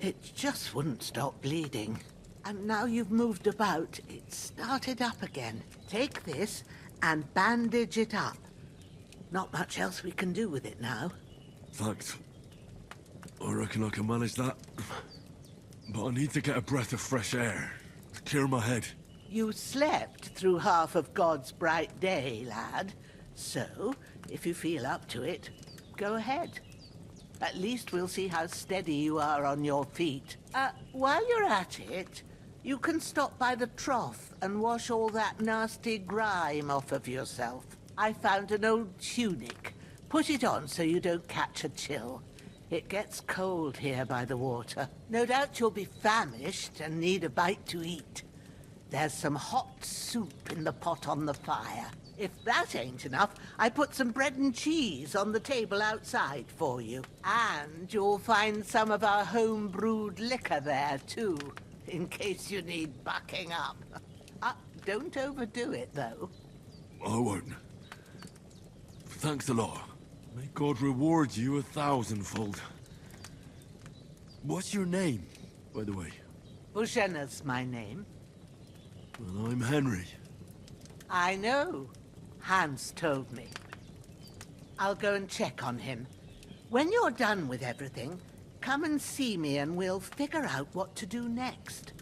It just wouldn't stop bleeding. And now you've moved about, it started up again. Take this and bandage it up. Not much else we can do with it now. Thanks. I reckon I can manage that. But I need to get a breath of fresh air to clear my head. You slept through half of God's bright day, lad. So, if you feel up to it, go ahead. At least we'll see how steady you are on your feet. While you're at it, you can stop by the trough and wash all that nasty grime off of yourself. I found an old tunic. Put it on so you don't catch a chill. It gets cold here by the water. No doubt you'll be famished and need a bite to eat. There's some hot soup in the pot on the fire. If that ain't enough, I put some bread and cheese on the table outside for you. And you'll find some of our home-brewed liquor there, too, in case you need bucking up. Don't overdo it, though. I won't. Thanks a lot. May God reward you 1,000-fold. What's your name, by the way? Bushenna's my name. Well, I'm Henry. I know. Hans told me. I'll go and check on him. When you're done with everything, come and see me and we'll figure out what to do next.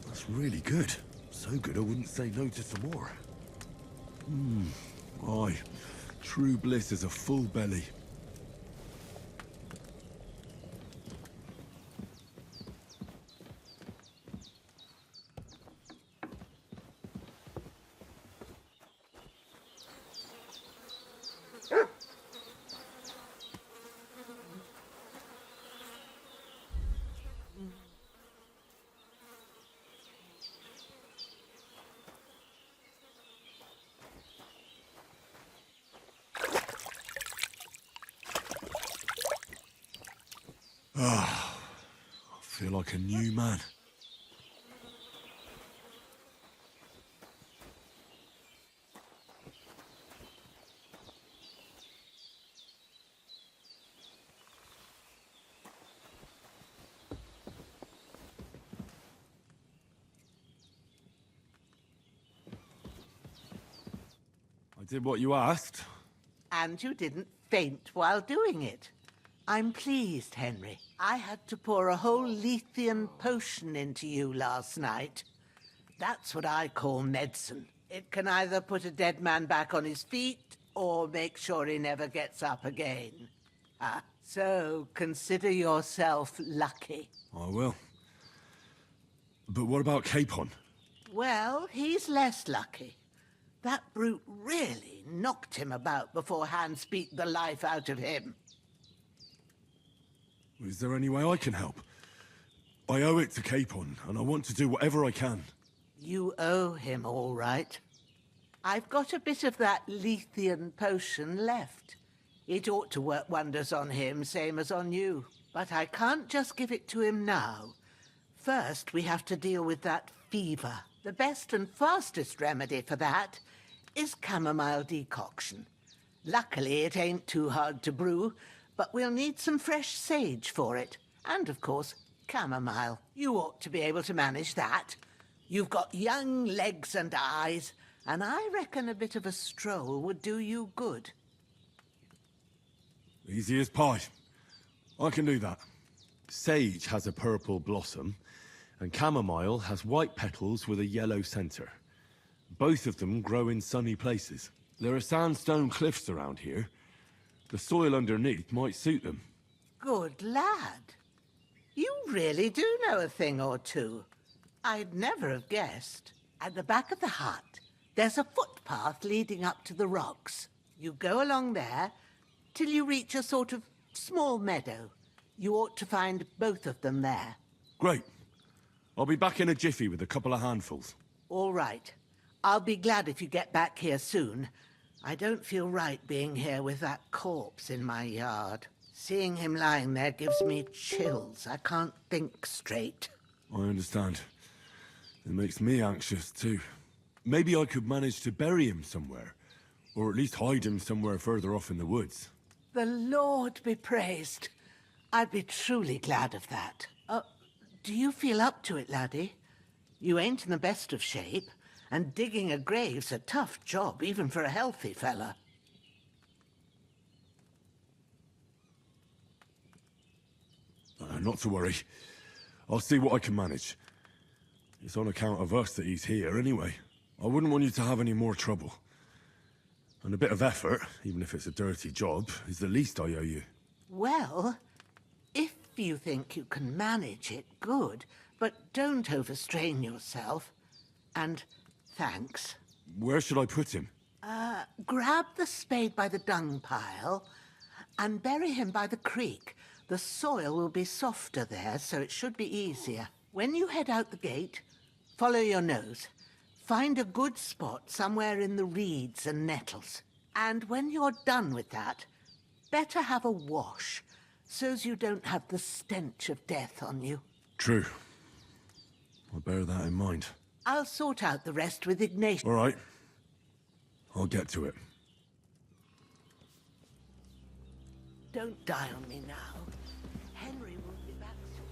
That's really good. So good I wouldn't say no to some more. Aye. True bliss is a full belly. I feel like a new man. I did what you asked. And you didn't faint while doing it. I'm pleased, Henry. I had to pour a whole Lethean potion into you last night. That's what I call medicine. It can either put a dead man back on his feet or make sure he never gets up again. So consider yourself lucky. I will. But what about Capon? Well, he's less lucky. That brute really knocked him about before Hans beat the life out of him. Is there any way I can help? I owe it to Capon, and I want to do whatever I can. You owe him, all right. I've got a bit of that Lethean potion left. It ought to work wonders on him, same as on you. But I can't just give it to him now. First, we have to deal with that fever. The best and fastest remedy for that is chamomile decoction. Luckily, it ain't too hard to brew, but we'll need some fresh sage for it. And, of course, chamomile. You ought to be able to manage that. You've got young legs and eyes, and I reckon a bit of a stroll would do you good. Easy as pie. I can do that. Sage has a purple blossom, and chamomile has white petals with a yellow center. Both of them grow in sunny places. There are sandstone cliffs around here. The soil underneath might suit them. Good lad. You really do know a thing or two. I'd never have guessed. At the back of the hut, there's a footpath leading up to the rocks. You go along there till you reach a sort of small meadow. You ought to find both of them there. Great. I'll be back in a jiffy with a couple of handfuls. All right. I'll be glad if you get back here soon. I don't feel right being here with that corpse in my yard. Seeing him lying there gives me chills. I can't think straight. I understand. It makes me anxious too. Maybe I could manage to bury him somewhere. Or at least hide him somewhere further off in the woods. The Lord be praised. I'd be truly glad of that. Do you feel up to it, laddie? You ain't in the best of shape, and digging a grave's a tough job, even for a healthy fella. Not to worry. I'll see what I can manage. It's on account of us that he's here anyway. I wouldn't want you to have any more trouble. And a bit of effort, even if it's a dirty job, is the least I owe you. Well, if you think you can manage it, good. But don't overstrain yourself. And thanks. Where should I put him? Grab the spade by the dung pile and bury him by the creek. The soil will be softer there, so it should be easier. When you head out the gate, follow your nose. Find a good spot somewhere in the reeds and nettles. And when you're done with that, better have a wash, so's you don't have the stench of death on you. True. I'll bear that in mind. I'll sort out the rest with Ignatius. All right. I'll get to it. Don't die on me now. Henry will be back soon.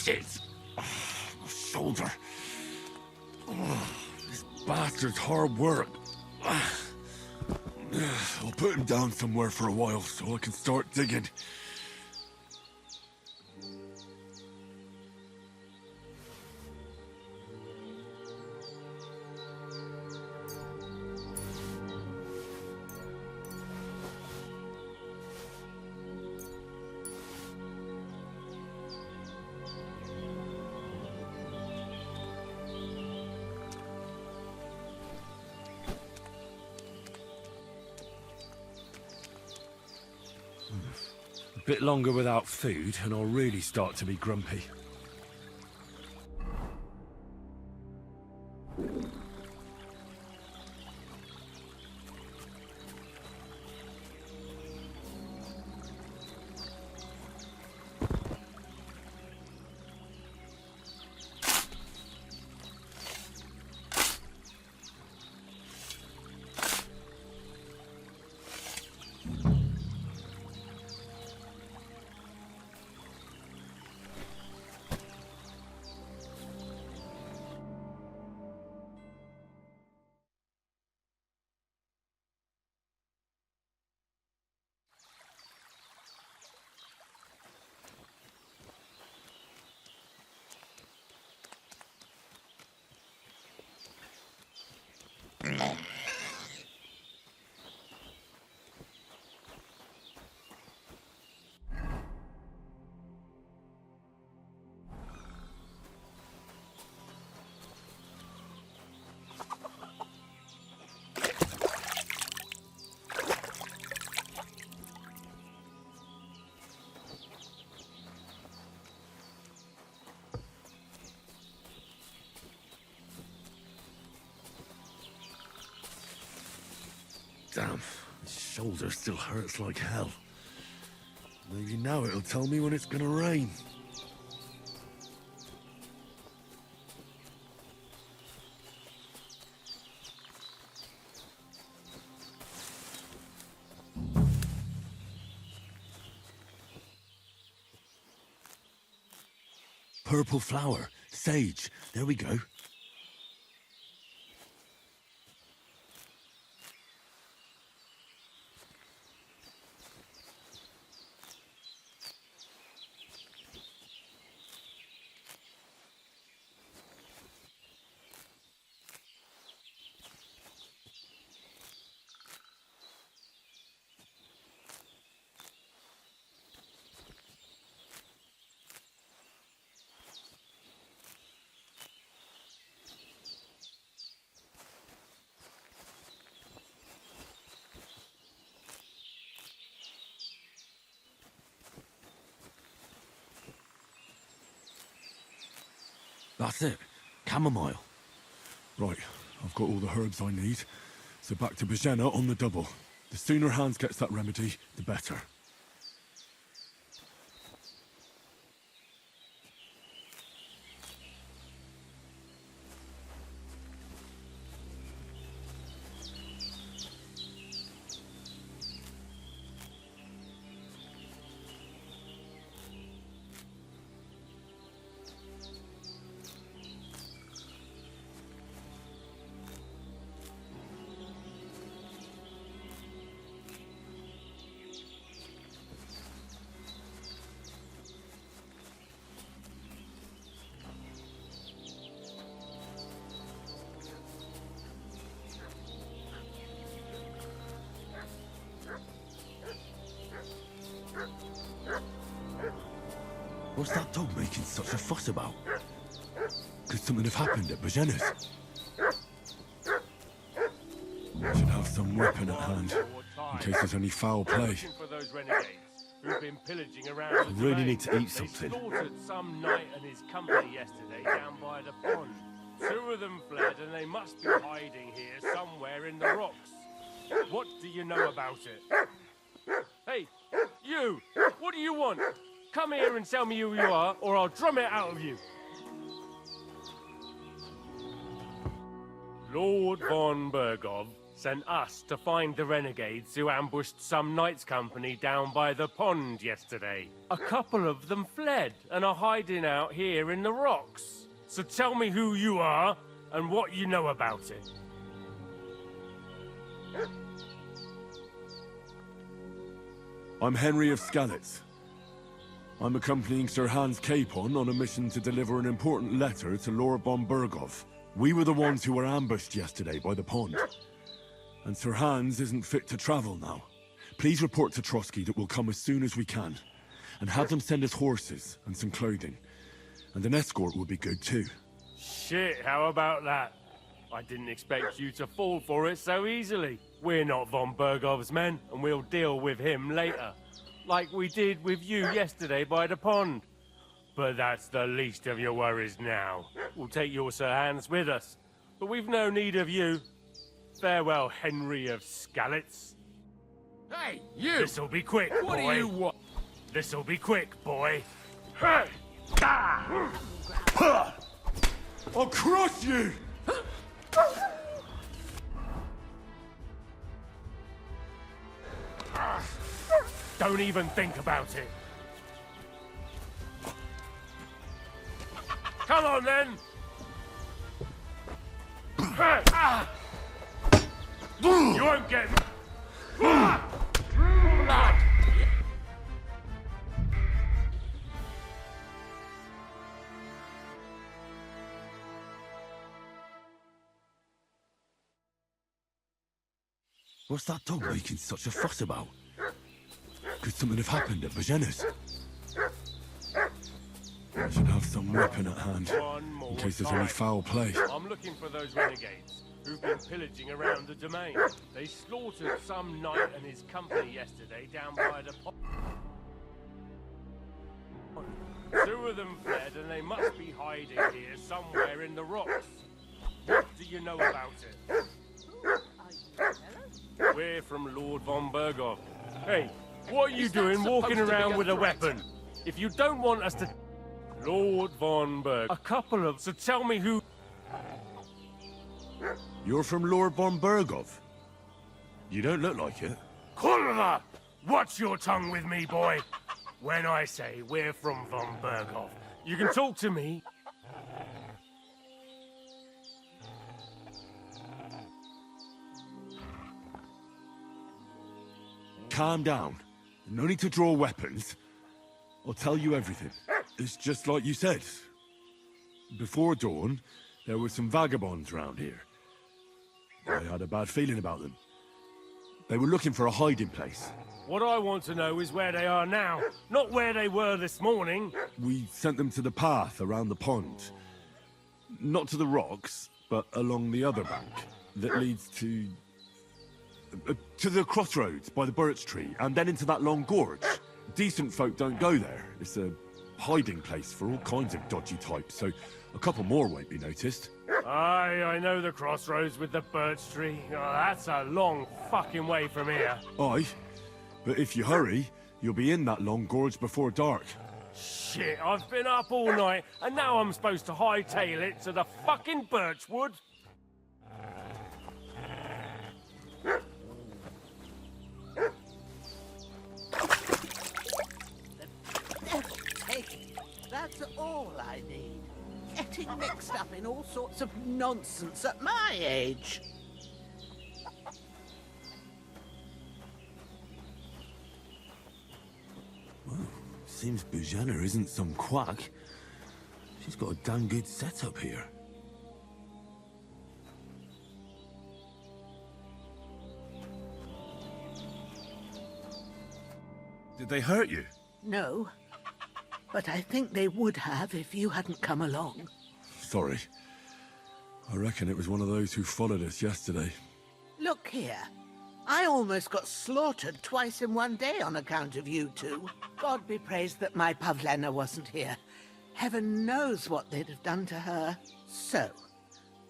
Shit! Oh, my shoulder. Oh, this bastard's hard work. I'll put him down somewhere for a while so I can start digging. A bit longer without food, and I'll really start to be grumpy. Damn, my shoulder still hurts like hell. Maybe now it'll tell me when it's gonna rain. Purple flower, sage, there we go. That's it. Chamomile. Right, I've got all the herbs I need. So back to Bajena on the double. The sooner Hans gets that remedy, the better. What's that dog making such a fuss about? Could something have happened at Bajena's? Should have some weapon at hand, in case there's any foul play. For those renegades who've been pillaging around. I really need to eat something. They slaughtered some knight and his company yesterday down by the pond. 2 of them fled, and they must be hiding here somewhere in the rocks. What do you know about it? Hey, you! What do you want? Come here and tell me who you are, or I'll drum it out of you. Lord von Bergov sent us to find the renegades who ambushed some knights' company down by the pond yesterday. A couple of them fled and are hiding out here in the rocks. So tell me who you are and what you know about it. I'm Henry of Skalitz. I'm accompanying Sir Hans Capon on a mission to deliver an important letter to Lord von Bergov. We were the ones who were ambushed yesterday by the pond. And Sir Hans isn't fit to travel now. Please report to Trotsky that we'll come as soon as we can. And have them send us horses and some clothing. And an escort would be good too. Shit, how about that? I didn't expect you to fall for it so easily. We're not von Bergov's men, and we'll deal with him later. Like we did with you yesterday by the pond. But that's the least of your worries now. We'll take your Sir Hans with us. But we've no need of you. Farewell, Henry of Skalitz. Hey, you! This'll be quick, boy. What do you want? This'll be quick, boy. I'll crush you! Don't even think about it. Come on, then! You won't get me! What's that dog making such a fuss about? Could something have happened at Bajena's? I should have some weapon at hand, in case there's any foul play. I'm looking for those renegades who've been pillaging around the domain. They slaughtered some knight and his company yesterday down by the pond. 2 of them fled and they must be hiding here somewhere in the rocks. What do you know about it? We're from Lord von Bergov. Hey, what are you doing walking around with a weapon? If you don't want us to... Lord von Berg. A couple of... So tell me who... You're from Lord von Bergov? You don't look like it. Kurva! Watch your tongue with me, boy. When I say we're from von Bergov, you can talk to me. Calm down. No need to draw weapons. I'll tell you everything. It's just like you said. Before dawn, there were some vagabonds round here. I had a bad feeling about them. They were looking for a hiding place. What I want to know is where they are now, not where they were this morning. We sent them to the path around the pond. Not to the rocks, but along the other bank that leads to the crossroads by the birch tree, and then into that long gorge. Decent folk don't go there. It's a hiding place for all kinds of dodgy types, so a couple more won't be noticed. Aye, I know the crossroads with the birch tree. Oh, that's a long fucking way from here. Aye, but if you hurry, you'll be in that long gorge before dark. Shit, I've been up all night, and now I'm supposed to hightail it to the fucking birchwood? That's all I need. Getting mixed up in all sorts of nonsense at my age. Well, seems Bujana isn't some quack. She's got a damn good setup here. Did they hurt you? No, but I think they would have if you hadn't come along. Sorry. I reckon it was one of those who followed us yesterday. Look here. I almost got slaughtered twice in one day on account of you two. God be praised that my Pavlena wasn't here. Heaven knows what they'd have done to her. So,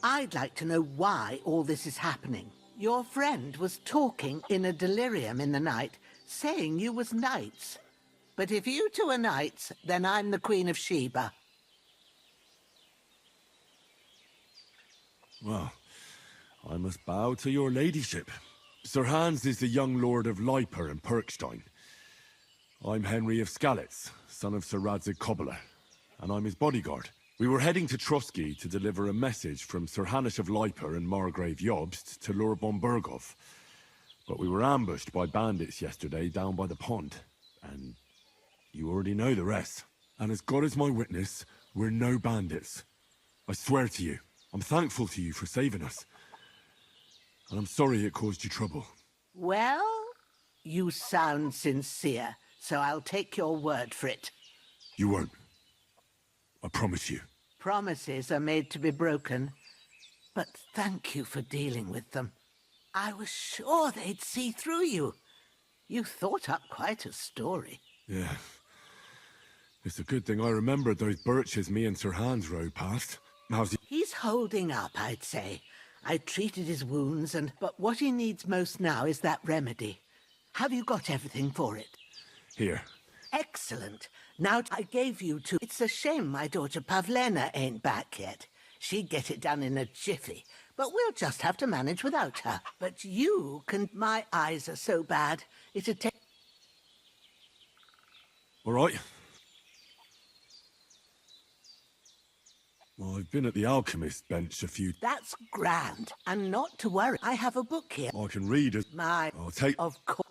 I'd like to know why all this is happening. Your friend was talking in a delirium in the night, saying you was knights. But if you two are knights, then I'm the Queen of Sheba. Well, I must bow to your ladyship. Sir Hans is the young lord of Leiper and Perkstein. I'm Henry of Skalitz, son of Sir Radzig Cobbler, and I'm his bodyguard. We were heading to Trotsky to deliver a message from Sir Hanush of Leiper and Margrave Jobst to Lord von Burgov. But we were ambushed by bandits yesterday down by the pond, and you already know the rest. And as God is my witness, we're no bandits. I swear to you, I'm thankful to you for saving us. And I'm sorry it caused you trouble. Well, you sound sincere, so I'll take your word for it. You won't. I promise you. Promises are made to be broken, but thank you for dealing with them. I was sure they'd see through you. You thought up quite a story. Yeah. It's a good thing I remembered those birches me and Sir Hans rode past. How's he? He's holding up, I'd say. I treated his wounds, but what he needs most now is that remedy. Have you got everything for it? Here. Excellent. Now I gave you two. It's a shame my daughter Pavlena ain't back yet. She'd get it done in a jiffy, but we'll just have to manage without her. But you can... My eyes are so bad, it'd take... All right. Well, I've been at the alchemist bench a few... That's grand. And not to worry, I have a book here. I can read it. I'll take... Of course.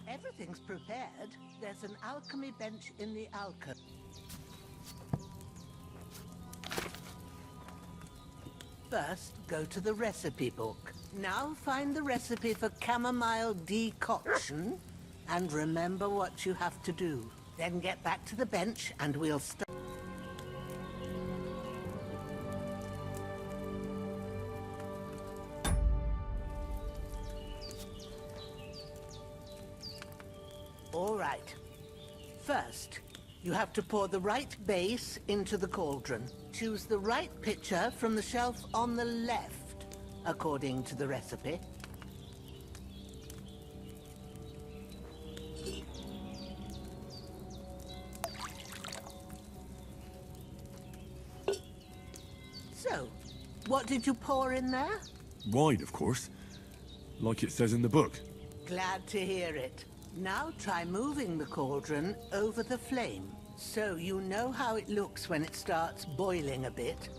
Everything's prepared. There's an alchemy bench in the alcove. First, go to the recipe book. Now find the recipe for chamomile decoction and remember what you have to do. Then get back to the bench and we'll start. All right. First, you have to pour the right base into the cauldron. Choose the right pitcher from the shelf on the left, according to the recipe. So, what did you pour in there? Wine, of course. Like it says in the book. Glad to hear it. Now try moving the cauldron over the flame, so you know how it looks when it starts boiling a bit.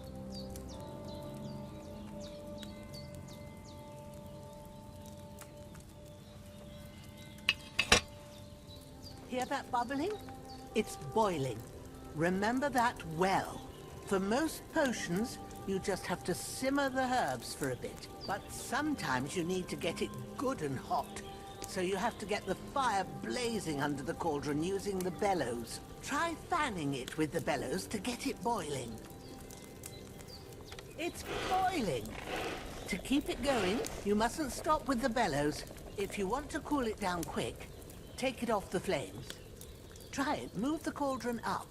Hear that bubbling? It's boiling. Remember that well. For most potions, you just have to simmer the herbs for a bit. But sometimes you need to get it good and hot. So you have to get the fire blazing under the cauldron using the bellows. Try fanning it with the bellows to get it boiling. It's boiling! To keep it going, you mustn't stop with the bellows. If you want to cool it down quick, take it off the flames. Try it. Move the cauldron up.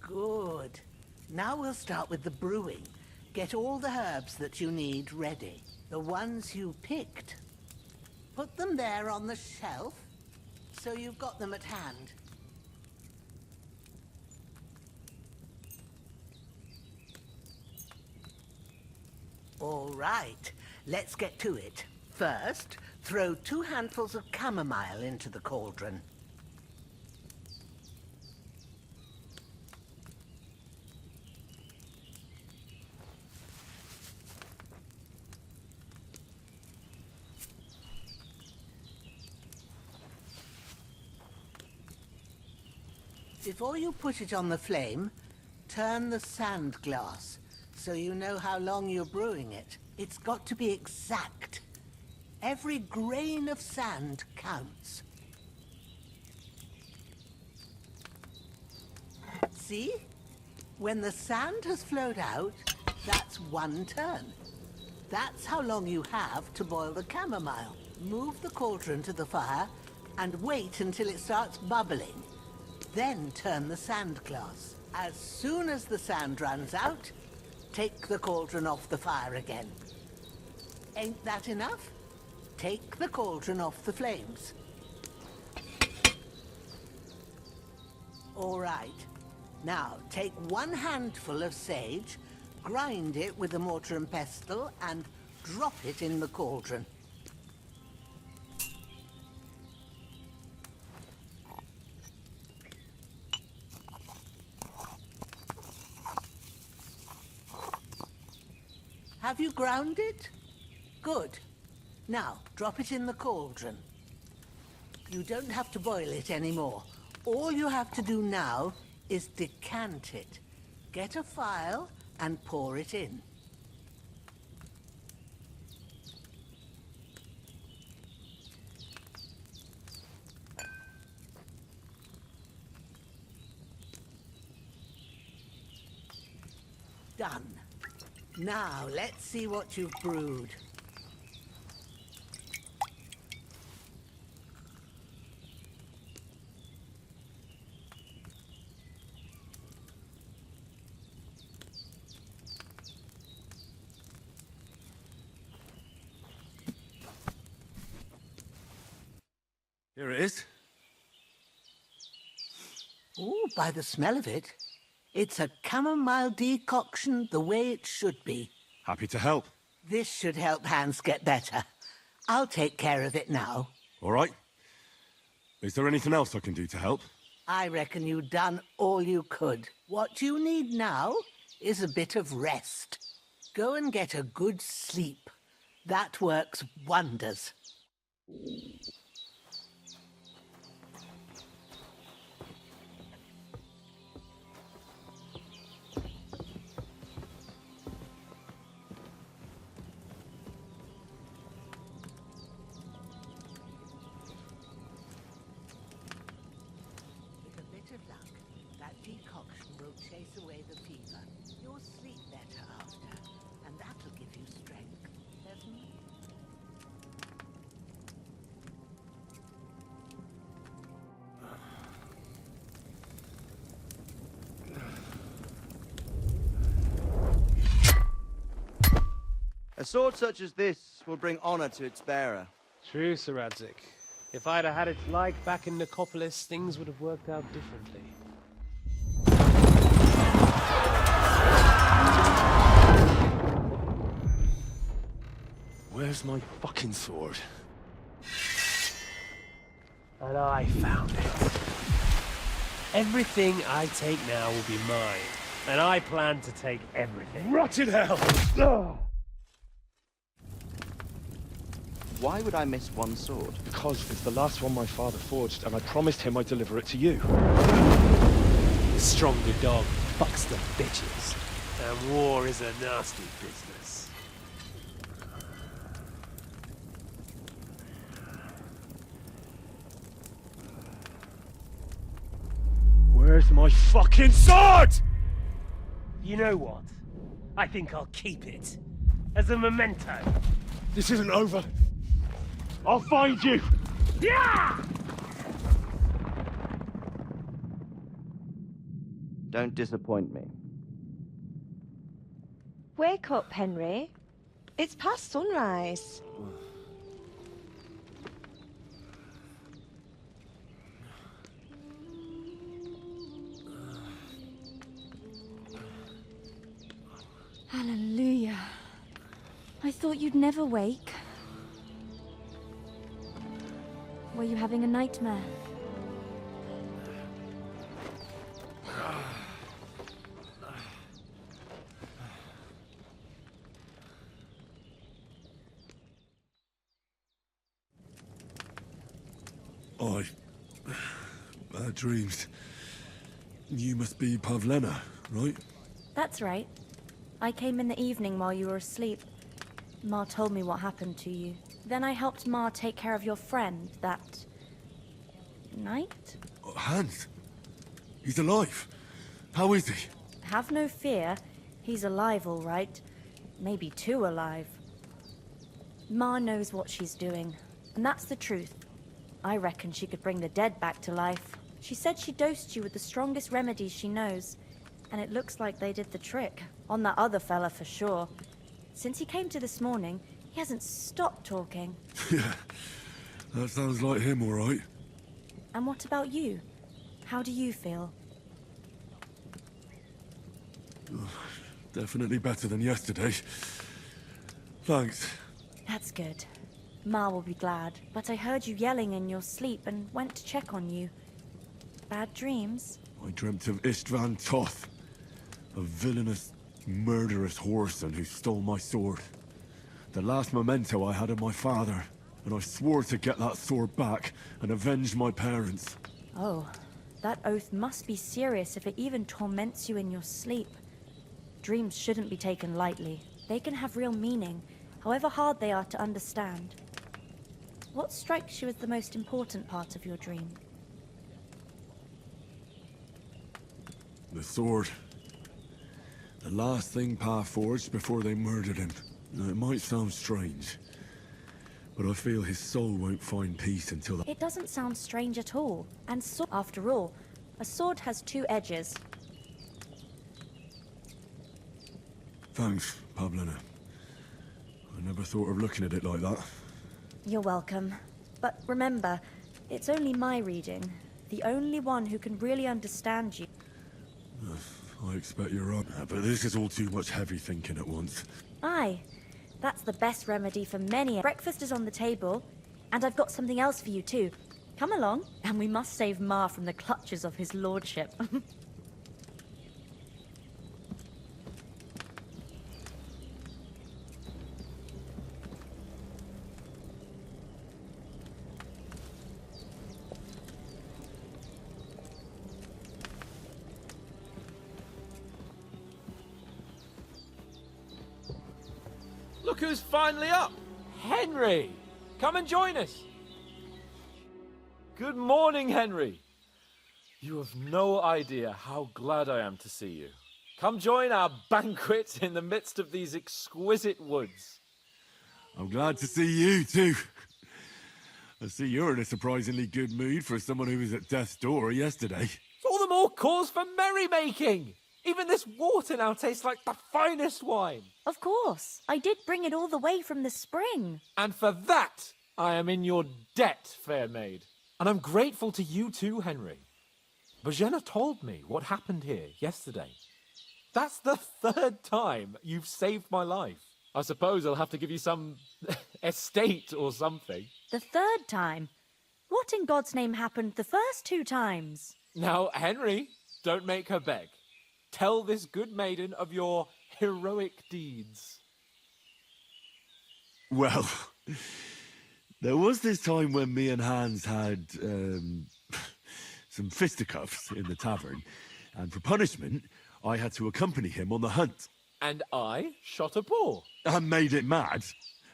Good. Now we'll start with the brewing. Get all the herbs that you need ready. The ones you picked. Put them there on the shelf, so you've got them at hand. All right, let's get to it. First, throw 2 handfuls of chamomile into the cauldron. Before you put it on the flame, turn the sand glass so you know how long you're brewing it. It's got to be exact. Every grain of sand counts. See? When the sand has flowed out, that's 1 turn. That's how long you have to boil the chamomile. Move the cauldron to the fire and wait until it starts bubbling. Then turn the sand glass. As soon as the sand runs out, take the cauldron off the fire again. Ain't that enough? take the cauldron off the flames. All right. Now, take 1 handful of sage, grind it with a mortar and pestle, and drop it in the cauldron. Have you ground it? Good. Now, drop it in the cauldron. You don't have to boil it anymore. All you have to do now is decant it. Get a phial and pour it in. Done. Now, let's see what you've brewed. Here it is. Ooh, by the smell of it, it's a chamomile decoction the way it should be. Happy to help. This should help Hans get better. I'll take care of it now. All right. Is there anything else I can do to help? I reckon you've done all you could. What you need now is a bit of rest. Go and get a good sleep. That works wonders. Chase away the fever. You'll sleep better after, and that'll give you strength, doesn't it? A sword such as this will bring honor to its bearer. True, Sir Radzik. If I'd have had its like back in Nicopolis, things would have worked out differently. Where's my fucking sword? And I found it. Everything I take now will be mine. And I plan to take everything. Rotted hell! Why would I miss one sword? Because it's the last one my father forged, and I promised him I'd deliver it to you. The stronger dog fucks the bitches. And war is a nasty business. Where's my fucking sword? You know what? I think I'll keep it. As a memento. This isn't over. I'll find you! Yeah! Don't disappoint me. Wake up, Henry. It's past sunrise. Hallelujah. I thought you'd never wake. Were you having a nightmare? I dreamed. You must be Pavlena, right? That's right. I came in the evening while you were asleep. Ma told me what happened to you. Then I helped Ma take care of your friend that night? Hans? He's alive. How is he? Have no fear. He's alive, all right. Maybe too alive. Ma knows what she's doing, and that's the truth. I reckon she could bring the dead back to life. She said she dosed you with the strongest remedies she knows, and it looks like they did the trick. On that other fella for sure. Since he came to this morning, He hasn't stopped talking. Yeah, that sounds like him, all right. And what about you? How do you feel? Definitely better than yesterday. Thanks. That's good. Ma will be glad, but I heard you yelling in your sleep and went to check on you. Bad dreams? I dreamt of Istvan Toth, a villainous, murderous whoreson who stole my sword. The last memento I had of my father, and I swore to get that sword back and avenge my parents. Oh, that oath must be serious if it even torments you in your sleep. Dreams shouldn't be taken lightly. They can have real meaning, however hard they are to understand. What strikes you as the most important part of your dream? The sword. The last thing Pa forged before they murdered him. Now, it might sound strange, but I feel his soul won't find peace until It doesn't sound strange at all. And after all, a sword has two edges. Thanks, Pablina. I never thought of looking at it like that. You're welcome. But remember, it's only my reading. The only one who can really understand you. I expect you're right, but this is all too much heavy thinking at once. Aye, that's the best remedy for many. Breakfast is on the table, and I've got something else for you too. Come along, and we must save Ma from the clutches of his lordship. Look who's finally up! Henry! Come and join us! Good morning, Henry. You have no idea how glad I am to see you. Come join our banquet in the midst of these exquisite woods. I'm glad to see you, too. I see you're in a surprisingly good mood for someone who was at death's door yesterday. It's all the more cause for merrymaking! Even this water now tastes like the finest wine. Of course. I did bring it all the way from the spring. And for that, I am in your debt, fair maid. And I'm grateful to you too, Henry. Bajena told me what happened here yesterday. That's the third time you've saved my life. I suppose I'll have to give you some estate or something. The third time? What in God's name happened the first two times? Now, Henry, don't make her beg. Tell this good maiden of your heroic deeds. Well, there was this time when me and Hans had some fisticuffs in the tavern, and for punishment, I had to accompany him on the hunt. And I shot a boar. And made it mad.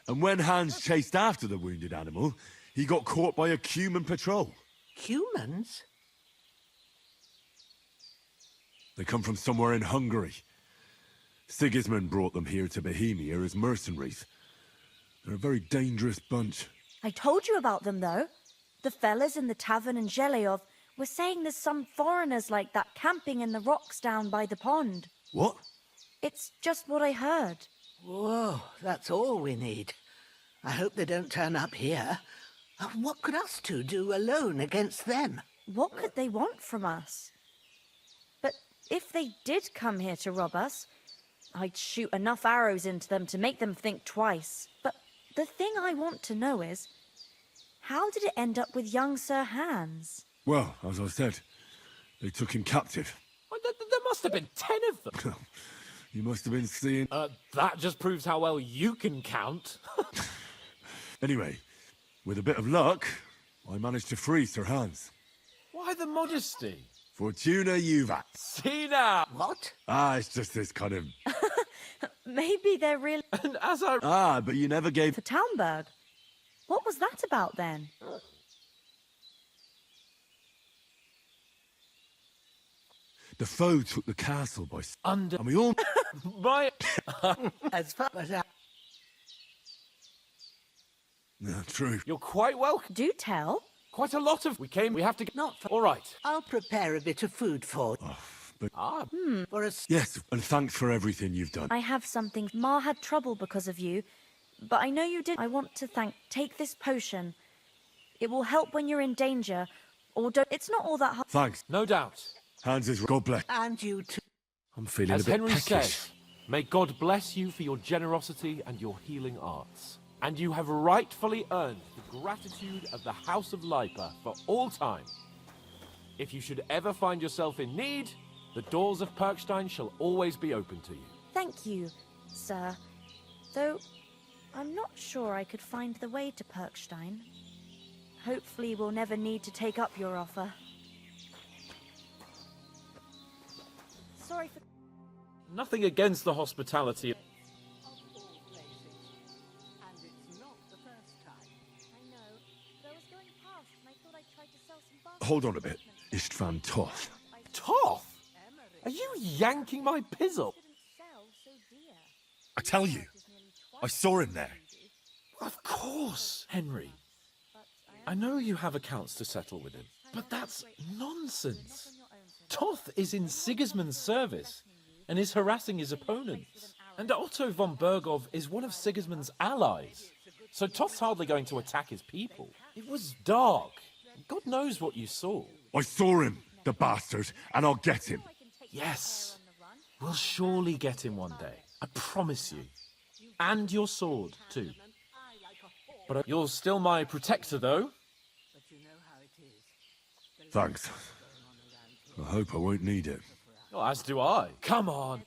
And when Hans chased after the wounded animal, he got caught by a Cuman patrol. Humans? They come from somewhere in Hungary. Sigismund brought them here to Bohemia as mercenaries. They're a very dangerous bunch. I told you about them, though. The fellas in the tavern in Zheleov were saying there's some foreigners like that camping in the rocks down by the pond. What? It's just what I heard. Whoa, that's all we need. I hope they don't turn up here. What could us two do alone against them? What could they want from us? But if they did come here to rob us, I'd shoot enough arrows into them to make them think twice. But the thing I want to know is, how did it end up with young Sir Hans? Well, as I said, they took him captive. Well, there must have been 10 of them. You must have been seeing... That just proves how well you can count. Anyway, with a bit of luck, I managed to free Sir Hans. Why the modesty? Fortuna Juvat. See now! What? It's just this kind of... Maybe they're really... And as I... but you never gave... For Talmberg. What was that about, then? The foe took the castle by... Under... And we all... My... As far as I... No, true. You're quite welcome. Do tell. Quite a lot of... We have to... Not for... All right. I'll prepare a bit of food for... But... For a... Yes, and thanks for everything you've done. I have something. Ma had trouble because of you. but I know you did. I want to take this potion. It will help when you're in danger, or don't. It's not all that hard. Thanks. No doubt. Hans is God bless. And you too. I'm feeling As a bit Henry peckish. says, may God bless you for your generosity and your healing arts. And you have rightfully earned the gratitude of the House of Lipa for all time. If you should ever find yourself in need, the doors of Perkstein shall always be open to you. Thank you, sir. Though, I'm not sure I could find the way to Perkstein. Hopefully we'll never need to take up your offer. Sorry for... Nothing against the hospitality. Hold on a bit. Istvan Toth. Toth? Are you yanking my pizzle? I tell you, I saw him there. Of course, Henry. I know you have accounts to settle with him, but that's nonsense. Toth is in Sigismund's service and is harassing his opponents. And Otto von Bergov is one of Sigismund's allies. So Toth's hardly going to attack his people. It was dark. God knows what you saw. I saw him, the bastard, and I'll get him. Yes. We'll surely get him one day. I promise you. And your sword, too. But you're still my protector, though. Thanks. I hope I won't need it. Oh, as do I. Come on.